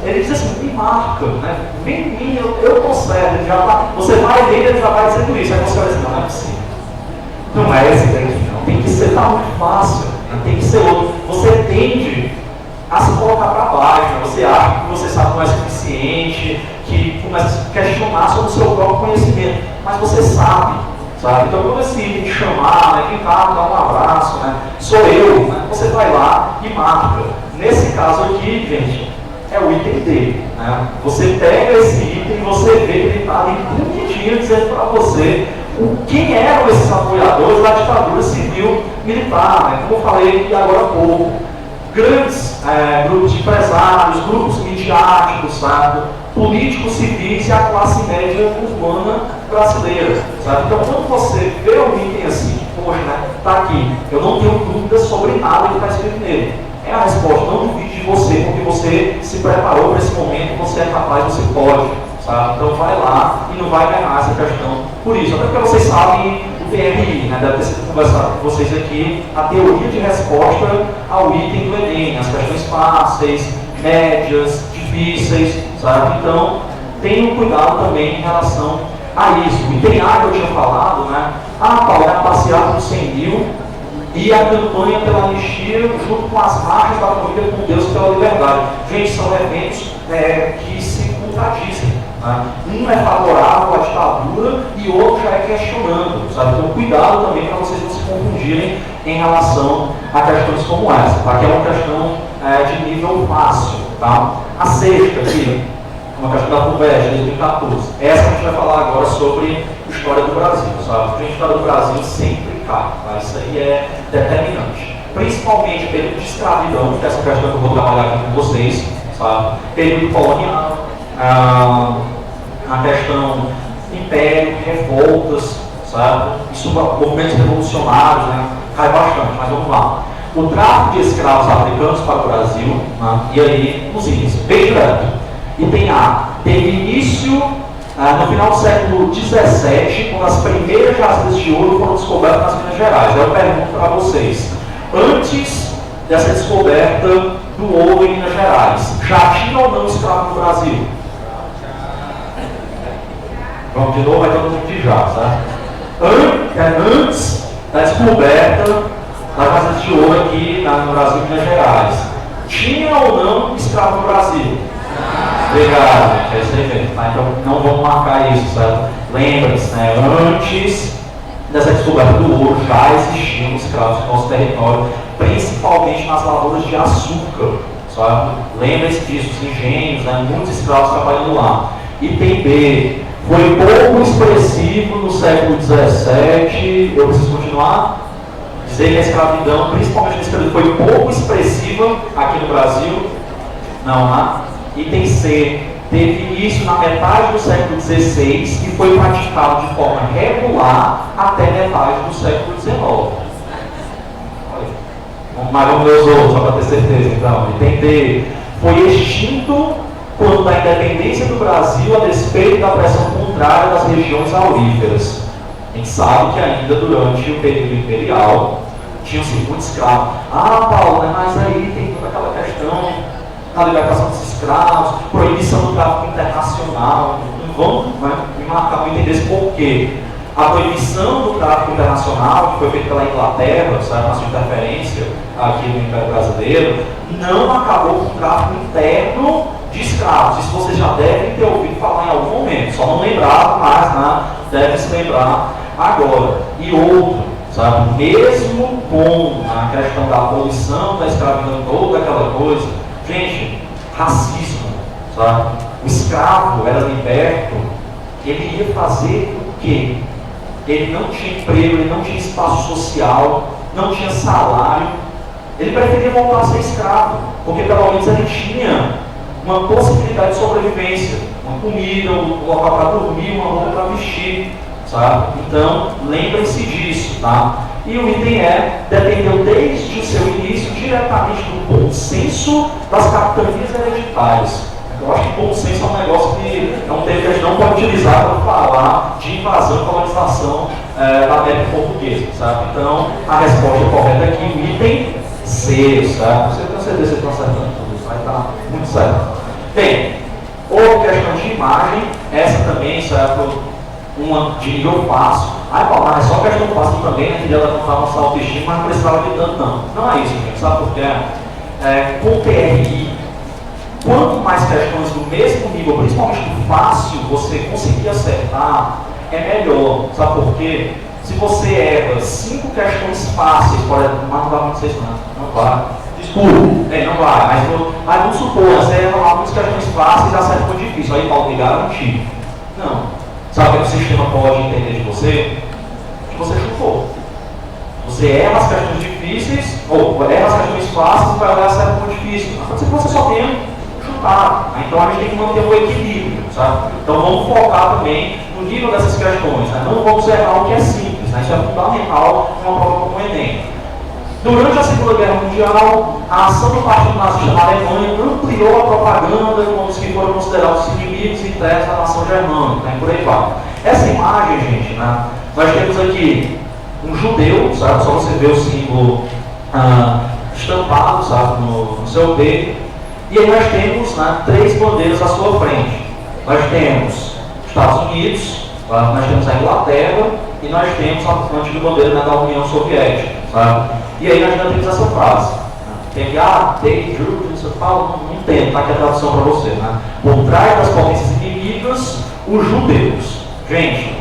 Ele diz assim, me marca, né? Eu tô certo, ele já tá, você vai ler, ele já vai dizendo isso, aí você vai dizer, não é possível. Não é esse daqui, não. Tem que ser, tá muito fácil, né? Tem que ser outro. Você tende a se colocar para baixo, você acha que você sabe não é suficiente, que começa a questionar sobre o seu próprio conhecimento, mas você sabe. Então, quando esse item te chamar, né, vem cá, dá um abraço, né, sou eu, né, você vai lá e marca. Nesse caso aqui, gente, é o item D. Né? Você pega esse item e você vê que ele está ali bonitinho dizendo para você quem eram esses apoiadores da ditadura civil-militar. Né? Como eu falei aqui agora há pouco, grandes grupos de empresários, grupos midiáticos, sabe? Políticos civis e a classe média urbana brasileira, sabe? Então, quando você vê um item assim, poxa, né, tá aqui, eu não tenho dúvidas sobre nada que está escrito nele. É a resposta, não duvide de você, porque você se preparou para esse momento, você é capaz, você pode, sabe? Então, vai lá e não vai ganhar essa questão por isso. Até porque vocês sabem o TRI, né, deve ter sido conversado com vocês aqui, a teoria de resposta ao item do Enem, as questões fáceis, médias, difíceis, sabe? Então, tenham cuidado também em relação a isso. O item A que eu tinha falado, né? Paulo, é a passeata do 100.000 e a campanha pela anistia junto com as marchas da família com Deus pela liberdade. Gente, são eventos que se contradizem. Né? Um é favorável à ditadura e o outro já é questionando, sabe? Então, cuidado também para vocês não se confundirem em relação a questões como essa, tá? Que é uma questão de nível fácil, tá? A sexta aqui, uma questão da FUVEST de 2014. Essa a gente vai falar agora sobre história do Brasil, sabe? A história do Brasil sempre cai, tá? Isso aí é determinante. Principalmente período de escravidão, que é essa questão que eu vou trabalhar aqui com vocês, sabe? Período colonial, a questão império, revoltas, sabe? Isso, movimentos revolucionários, né? Cai bastante, mas vamos lá. O tráfico de escravos africanos para o Brasil, né? E aí, os itens, bem direto. Item A, teve início no final do século XVII, quando as primeiras jazidas de ouro foram descobertas nas Minas Gerais. Eu pergunto para vocês, antes dessa descoberta do ouro em Minas Gerais, já tinha ou não escravo no Brasil? Vamos de novo, vai todo mundo de já, certo? Antes da descoberta das jazidas de ouro aqui no Brasil e Minas Gerais, tinha ou não escravo no Brasil? Obrigado, é isso aí mesmo. Tá? Então não vamos marcar isso, certo? Lembre-se, né? Antes dessa descoberta do ouro já existiam escravos no nosso território, principalmente nas lavouras de açúcar, sabe? Lembre-se disso, os engenhos, né? Muitos escravos trabalhando lá. Item B, foi pouco expressivo no século XVII, eu preciso continuar? Dizer que a escravidão, principalmente nesse período, foi pouco expressiva aqui no Brasil? Não, né? Item C, teve início na metade do século XVI e foi praticado de forma regular até metade do século XIX. Mas vamos ver os outros, só para ter certeza. Então, item D, foi extinto quando da independência do Brasil a despeito da pressão contrária das regiões auríferas. A gente sabe que ainda durante o período imperial tinham-se muitos escravos. Ah, Paulo, né, mas aí tem toda aquela questão da libertação dos escravos, proibição do tráfico internacional. Vamos me marcar para entender esse porquê. A proibição do tráfico internacional, que foi feita pela Inglaterra, sabe, na sua interferência aqui no Império Brasileiro, não acabou com o tráfico interno de escravos. Isso vocês já devem ter ouvido falar em algum momento, só não lembrava, mas deve se lembrar agora. E outro, sabe, mesmo com a questão da abolição da escravidão, toda aquela coisa, gente, racismo, sabe? O escravo era liberto, ele ia fazer o quê? Ele não tinha emprego, ele não tinha espaço social, não tinha salário. Ele preferia voltar a ser escravo, porque pelo menos ele tinha uma possibilidade de sobrevivência, uma comida, um local para dormir, uma roupa para vestir, sabe? Então, lembrem-se disso, tá? E o item dependeu desde o seu início diretamente do bom senso das capitanias hereditárias. Eu acho que bom senso é um negócio que é um termo que a gente não pode utilizar para falar de invasão e colonização da América Portuguesa, sabe? Então, a resposta correta aqui, o item C, sabe? Você tem certeza que está acertando tudo isso, vai estar muito certo. Bem, outra questão de imagem, essa também, sabe? Uma de nível fácil. Paulo, mas é só questão fácil também, né? Que já levantar nossa autoestima, mas não precisava de tanto, não. Não é isso, gente, sabe por quê? Com TRI, quanto mais questões do mesmo nível, principalmente do fácil, você conseguir acertar, é melhor. Sabe por quê? Se você erra 5 questões fáceis, por exemplo, mas não vai acontecer isso não vai. Desculpa, não vai, mas vamos supor, você erra lá muitas questões fáceis e acerta muito difícil, aí Paulo me garantir. Não. Sabe o que o sistema pode entender de você? Que você chutou. Você erra as questões difíceis, ou erra as questões fáceis e vai olhar se é muito difícil. Mas pode ser que você só tenha chutado. Então a gente tem que manter o equilíbrio, sabe? Então vamos focar também no nível dessas questões, né? Não vamos errar o que é simples, né? Isso é fundamental em uma prova como o Enem. Durante a Segunda Guerra Mundial, a ação do Partido Nazista na Alemanha ampliou a propaganda com os que foram considerados inimigos internos da nação germânica, né? Por aí vai. Essa imagem, gente, né? Nós temos aqui um judeu, sabe? Só você ver o símbolo estampado, sabe? No seu peito. E aí nós temos, né, 3 bandeiras à sua frente. Nós temos os Estados Unidos, tá? Nós temos a Inglaterra e nós temos a antiga bandeira, né, da União Soviética, sabe? E aí nós ainda temos essa frase. Tem que, they Jews, você fala, não tem, tá aqui a tradução para você, né? Por trás das potências inimigas, os judeus. Gente,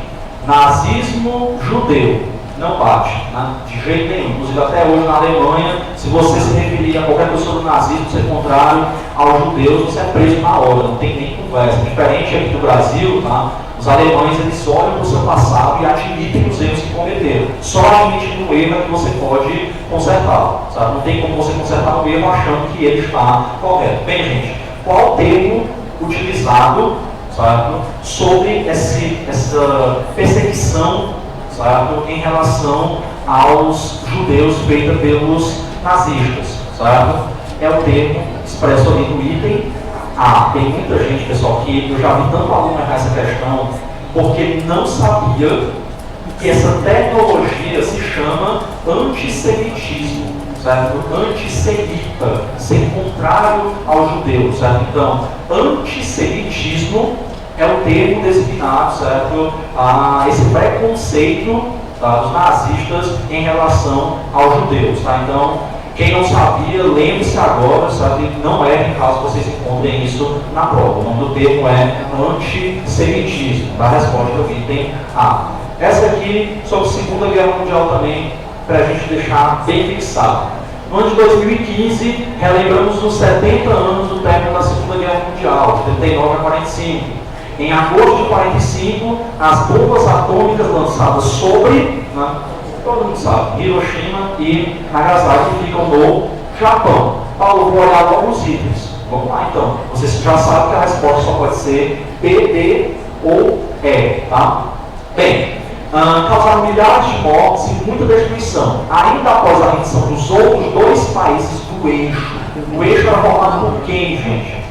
nazismo judeu não bate, né? De jeito nenhum. Inclusive até hoje na Alemanha, se você se referir a qualquer coisa sobre o nazismo, ser contrário aos judeus, você é preso na hora, não tem nem conversa. Diferente aqui do Brasil, tá? Os alemães, eles olham para o seu passado e admitem os erros que cometeram. Só admitindo o erro é que você pode consertar, sabe? Não tem como você consertar o erro achando que ele está correto. Bem, gente, qual o termo utilizado, sabe, sobre essa perseguição, sabe, em relação aos judeus feita pelos nazistas, sabe? É o termo expresso ali no item A. Tem muita gente, pessoal, que eu já vi tanto aluno errar essa questão porque não sabia que essa tecnologia se chama antissemitismo, certo? Antissemita, ser contrário ao judeu, certo? Então, antissemitismo é o termo designado, certo, a esse preconceito, tá, dos nazistas em relação aos judeus, tá? Então, quem não sabia, lembre-se agora, sabe, não é em caso vocês encontrem isso na prova. O nome do termo é antissemitismo, da resposta do item A. Essa aqui, sobre a Segunda Guerra Mundial também, para a gente deixar bem fixado. No ano de 2015, relembramos os 70 anos do término da Segunda Guerra Mundial, de 39 a 45. Em agosto de 45, as bombas atômicas lançadas sobre, né, todo mundo sabe, Hiroshima e Nagasaki, que ficam no Japão. Paulo, vou olhar logo os itens. Vamos lá então. Vocês já sabem que a resposta só pode ser B, D ou E, tá? Bem, causaram milhares de mortes e muita destruição, ainda após a rendição dos outros 2 países do eixo. O eixo era formado por quem, gente?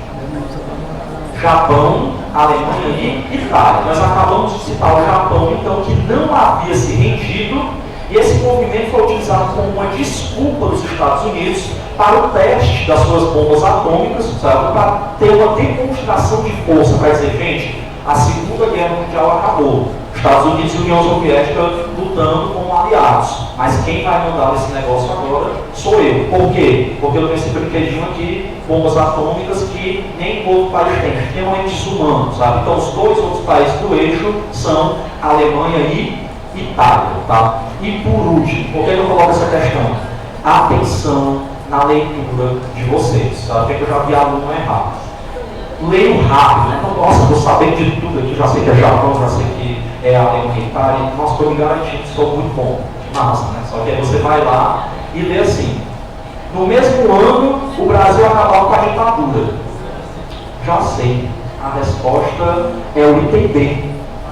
Japão, Alemanha e Itália. Nós acabamos citar o Japão, então, que não havia se rendido, e esse movimento foi utilizado como uma desculpa dos Estados Unidos para o teste das suas bombas atômicas, sabe, para ter uma demonstração de força, para dizer, gente, a Segunda Guerra Mundial acabou. Estados Unidos e União Soviética lutando como aliados. Mas quem vai mandar esse negócio agora sou eu. Por quê? Porque eu tenho esse brinquedinho aqui, bombas atômicas, que nem outro país tem, extremamente desumano, sabe? Então os dois outros países do eixo são Alemanha e Itália, tá? E por último, por que eu coloco essa questão? Atenção na leitura de vocês, sabe? Porque eu já vi aluno errado. Leio rápido, né? Então, nossa, estou sabendo de tudo aqui, já sei que é Japão, já sei que é Alemanha e Itália, nossa, estou me garantindo, sou muito bom. Massa, né? Só que aí você vai lá e lê assim. No mesmo ano, o Brasil acabou com a ditadura. Já sei, a resposta é o item B,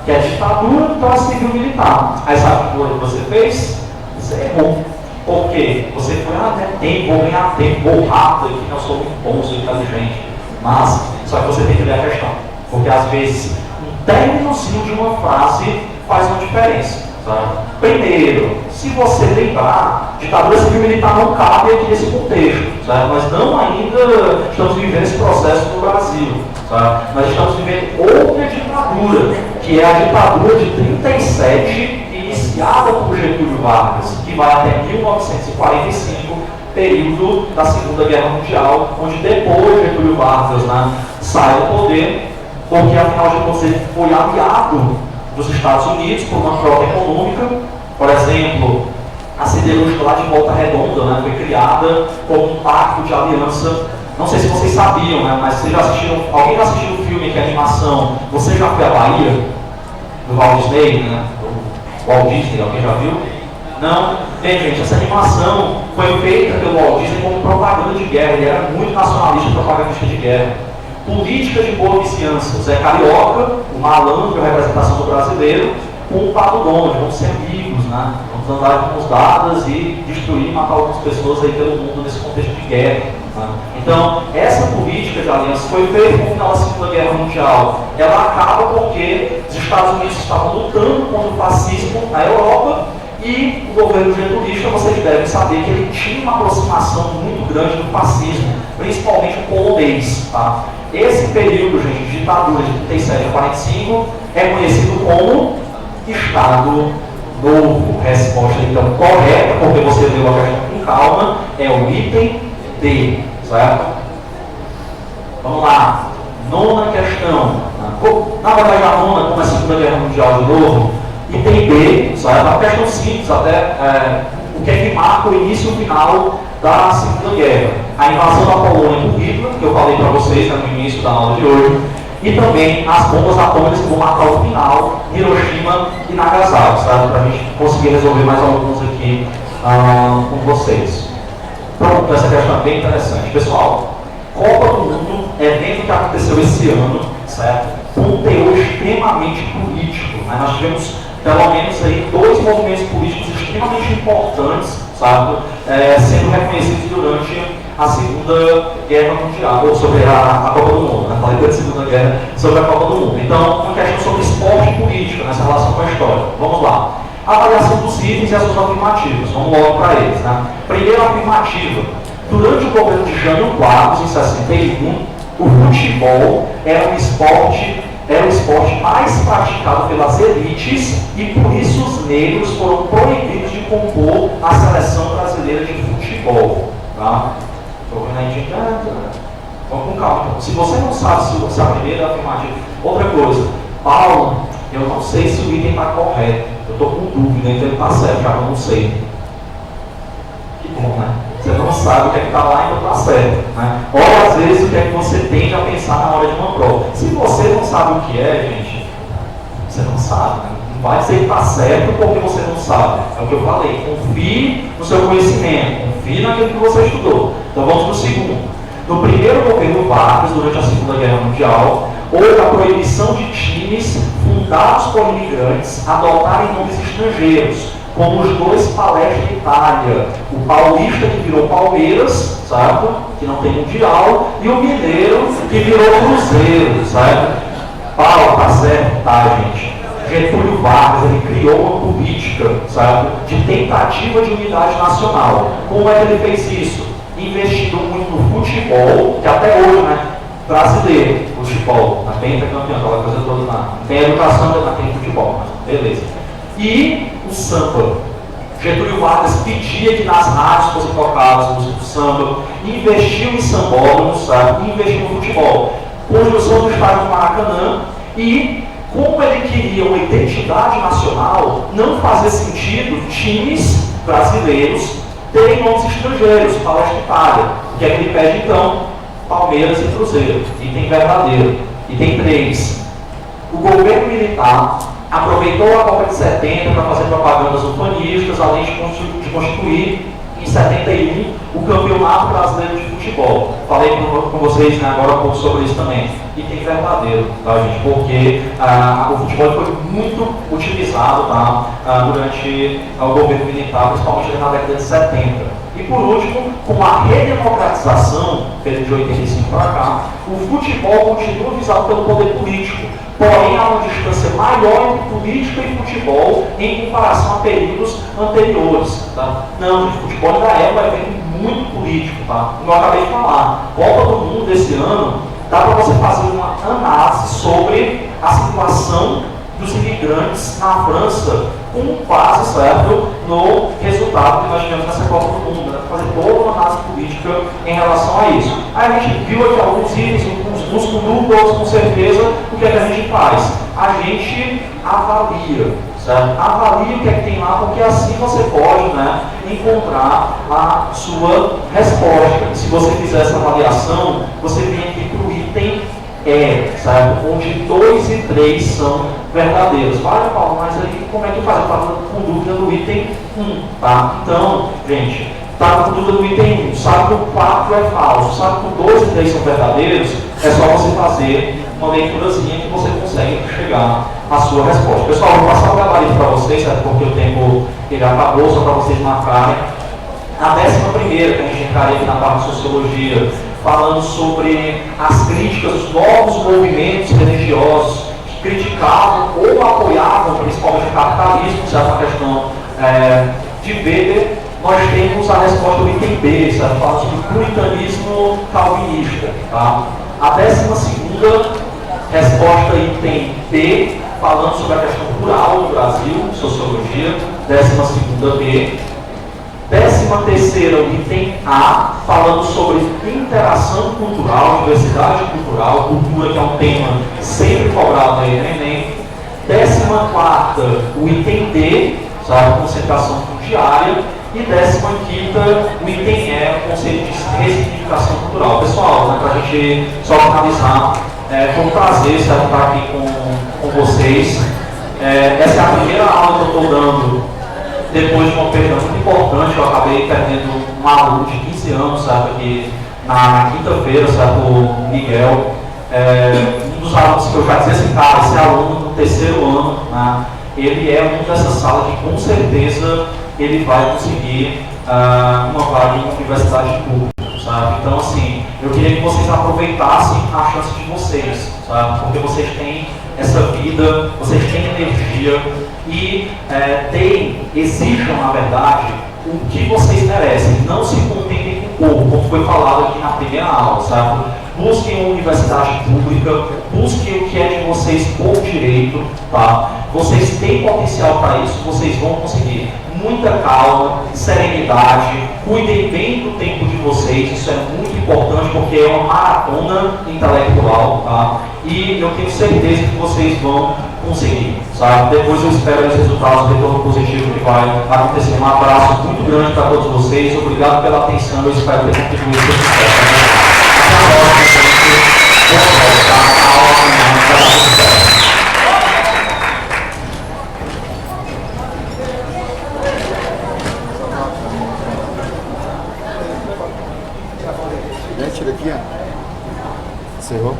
que é ditadura, então é civil-militar. Aí sabe o que você fez? Você errou. Por quê? Você foi, tempo, vou ganhar tempo, vou rápido aqui, eu sou muito bom, sou inteligente. Mas, só que você tem que ler a questão. Porque às vezes, um términozinho de uma frase faz uma diferença. Sabe? Primeiro, se você lembrar, ditadura civil-militar não cabe aqui nesse contexto. Sabe? Nós não ainda estamos vivendo esse processo no Brasil. Sabe? Nós estamos vivendo outra ditadura, que é a ditadura de 37, iniciada por Getúlio Vargas, que vai até 1945, período da Segunda Guerra Mundial, onde depois Getúlio Vargas, né, sai do poder, porque afinal de contas ele foi aliado dos Estados Unidos por uma troca econômica. Por exemplo, a siderúrgica lá de Volta Redonda, né, foi criada como um pacto de aliança. Não sei se vocês sabiam, né, mas vocês já assistiram, alguém já assistiu o filme que é animação Você Já Foi à Bahia? Do Walt Disney, né? Do Walt Disney, alguém já viu? Não? Bem, gente, essa animação foi feita pelo Walt Disney como propaganda de guerra. Ele era muito nacionalista e propagandista de guerra. Política de boa vizinhança. O Zé Carioca, o malandro, a representação do brasileiro, com o Pato Donald. Vamos ser amigos, né? Vamos andar de mãos dadas e destruir e matar algumas pessoas aí pelo mundo nesse contexto de guerra. Né? Então, essa política de aliança foi feita no final da Segunda Guerra Mundial. Ela acaba porque os Estados Unidos estavam lutando contra o fascismo na Europa. E o governo getulista, vocês devem saber que ele tinha uma aproximação muito grande do fascismo, principalmente o polonês. Tá? Esse período, gente, de ditadura de 37 a 45 é conhecido como Estado Novo. Resposta então correta, porque você leu a questão com calma, é o item D, certo? Vamos lá, nona questão. Na verdade, a nona, como é a Segunda Guerra Mundial de novo, item B, só é uma questão simples, até o que é que marca o início e o final da Segunda Guerra. A invasão da Polônia por Hitler, que eu falei para vocês no início da aula de hoje, e também as bombas atômicas que vão marcar o final, Hiroshima e Nagasaki, para a gente conseguir resolver mais alguns aqui com vocês. Pronto, essa questão é bem interessante. Pessoal, Copa do Mundo, evento que aconteceu esse ano, certo? Com um teor extremamente político. Né? Nós tivemos pelo menos aí 2 movimentos políticos extremamente importantes, sabe, sendo reconhecidos durante a Segunda Guerra Mundial, ou sobre a Copa do Mundo, né? Falei da Segunda Guerra sobre a Copa do Mundo. Então, uma questão sobre esporte e política nessa relação com a história. Vamos lá. A avaliação dos itens e as suas afirmativas. Vamos logo para eles. Né? Primeira afirmativa. Durante o governo de Jânio Quadros, em 61, o futebol era o esporte mais praticado pelas elites e por isso os negros foram proibidos de compor a seleção brasileira de futebol. Tá? Estou vendo aí de vamos com calma. Se você não sabe se a primeira afirmativa. Outra coisa, Paulo, eu não sei se o item está correto. Eu estou com dúvida, então ele está certo, já que eu não sei. Que bom, né? Você não sabe o que é que está lá, então está certo. Né? Olha, às vezes, o que é que você tende a pensar na hora de uma prova. Se você não sabe o que é, gente, você não sabe. Né? Não vai dizer que está certo porque você não sabe. É o que eu falei. Confie no seu conhecimento. Confie naquilo que você estudou. Então vamos para o segundo. No primeiro governo Vargas, durante a Segunda Guerra Mundial, houve a proibição de times fundados por imigrantes adotarem nomes estrangeiros, como os 2 Palestra e Itália, o Paulista que virou Palmeiras, sabe? Que não tem mundial, e o Mineiro que virou Cruzeiro, sabe? Paulo, tá certo, tá, gente? Getúlio Vargas, ele criou uma política, sabe, de tentativa de unidade nacional. Como é que ele fez isso? Investindo muito no futebol, que até hoje, né, brasileiro, futebol, na pentacampeão, aquela coisa toda, não tem educação, não tem futebol, mas beleza. E o samba. Getúlio Vargas pedia que nas rádios fossem tocadas músicas do samba, investiu em sambódromos, sabe, investiu no futebol. Construção do estádio do Maracanã, e como ele queria uma identidade nacional, não fazia sentido times brasileiros terem nomes estrangeiros, Palestra e Itália. O que é que ele pede então? Palmeiras e Cruzeiro. Item verdadeiro. Item 3. O governo militar aproveitou a Copa de 70 para fazer propagandas ufanistas, além de constituir, em 71, o Campeonato Brasileiro de Futebol. Falei com vocês, né, agora um pouco sobre isso também. E tem verdadeiro, tá, gente? Porque o futebol foi muito utilizado, tá, durante o governo militar, principalmente na década de 70. E por último, com a redemocratização, feita de 85 para cá, o futebol continua visado pelo poder político. Porém, há uma distância maior entre política e futebol em comparação a períodos anteriores. Tá? Não, o futebol ainda é um evento muito político. Tá? Como eu acabei de falar, Copa do Mundo desse ano, dá para você fazer uma análise sobre a situação dos imigrantes na França, com base, certo, no resultado que nós tivemos nessa Copa do Mundo, né? Fazer toda uma análise política em relação a isso. Aí a gente viu aqui alguns itens, uns com dúvida, outros com certeza. O que é que a gente faz? A gente avalia, certo? Avalia o que é que tem lá, porque assim você pode, né, encontrar a sua resposta. E se você fizer essa avaliação, você vem aqui para o item certo? Onde 2 e 3 são verdadeiros. Olha, Paulo, mas aí como é que faz? Eu estava com dúvida do item 1, tá? Então, gente, estava com dúvida do item 1, sabe que o 4 é falso, sabe que o 2 e 3 são verdadeiros, é só você fazer uma leiturazinha que você consegue chegar à sua resposta. Pessoal, vou passar o gabarito para vocês, certo? Porque o tempo ele acabou, só para vocês marcarem. A 11ª, que a gente entraria aqui na parte de sociologia, falando sobre as críticas dos novos movimentos religiosos que criticavam ou apoiavam principalmente o capitalismo, certo? A questão de Weber. Nós temos a resposta do item B, certo? Falando sobre o puritanismo calvinista. Tá? A 12ª resposta, item B, falando sobre a questão rural do Brasil, sociologia. 12ª B. 13ª, o item A, falando sobre interação cultural, diversidade cultural, cultura, que é um tema sempre cobrado aí no Enem. 14ª, o item D, sabe, concentração fundiária. E 15ª, o item E, o conceito de ressignificação cultural. Pessoal, né, para a gente só finalizar, foi um prazer estar aqui com vocês. Essa é a primeira aula que eu estou dando depois de uma perda muito importante. Eu acabei perdendo um aluno de 15 anos, sabe, aqui na quinta-feira, sabe, o Miguel. Um dos alunos que eu já disse assim, cara, esse aluno no 3º ano, né, ele é um dessa sala que com certeza ele vai conseguir uma vaga em uma universidade pública, sabe? Então, assim, eu queria que vocês aproveitassem a chance de vocês, sabe? Porque vocês têm essa vida, vocês têm energia e exijam, na verdade, o que vocês merecem. Não se contentem com pouco, como foi falado aqui na primeira aula, sabe? Busquem uma universidade pública, busquem o que é de vocês por direito, tá? Vocês têm potencial para isso, vocês vão conseguir. Muita calma, serenidade, cuidem bem do tempo de vocês, isso é muito importante porque é uma maratona intelectual, tá? E eu tenho certeza que vocês vão conseguir, sabe? Depois eu espero os resultados, o retorno positivo que vai acontecer. Um abraço muito grande para todos vocês, obrigado pela atenção, eu espero ter contribuído com sucesso. Tira aqui, ó. Encerrou?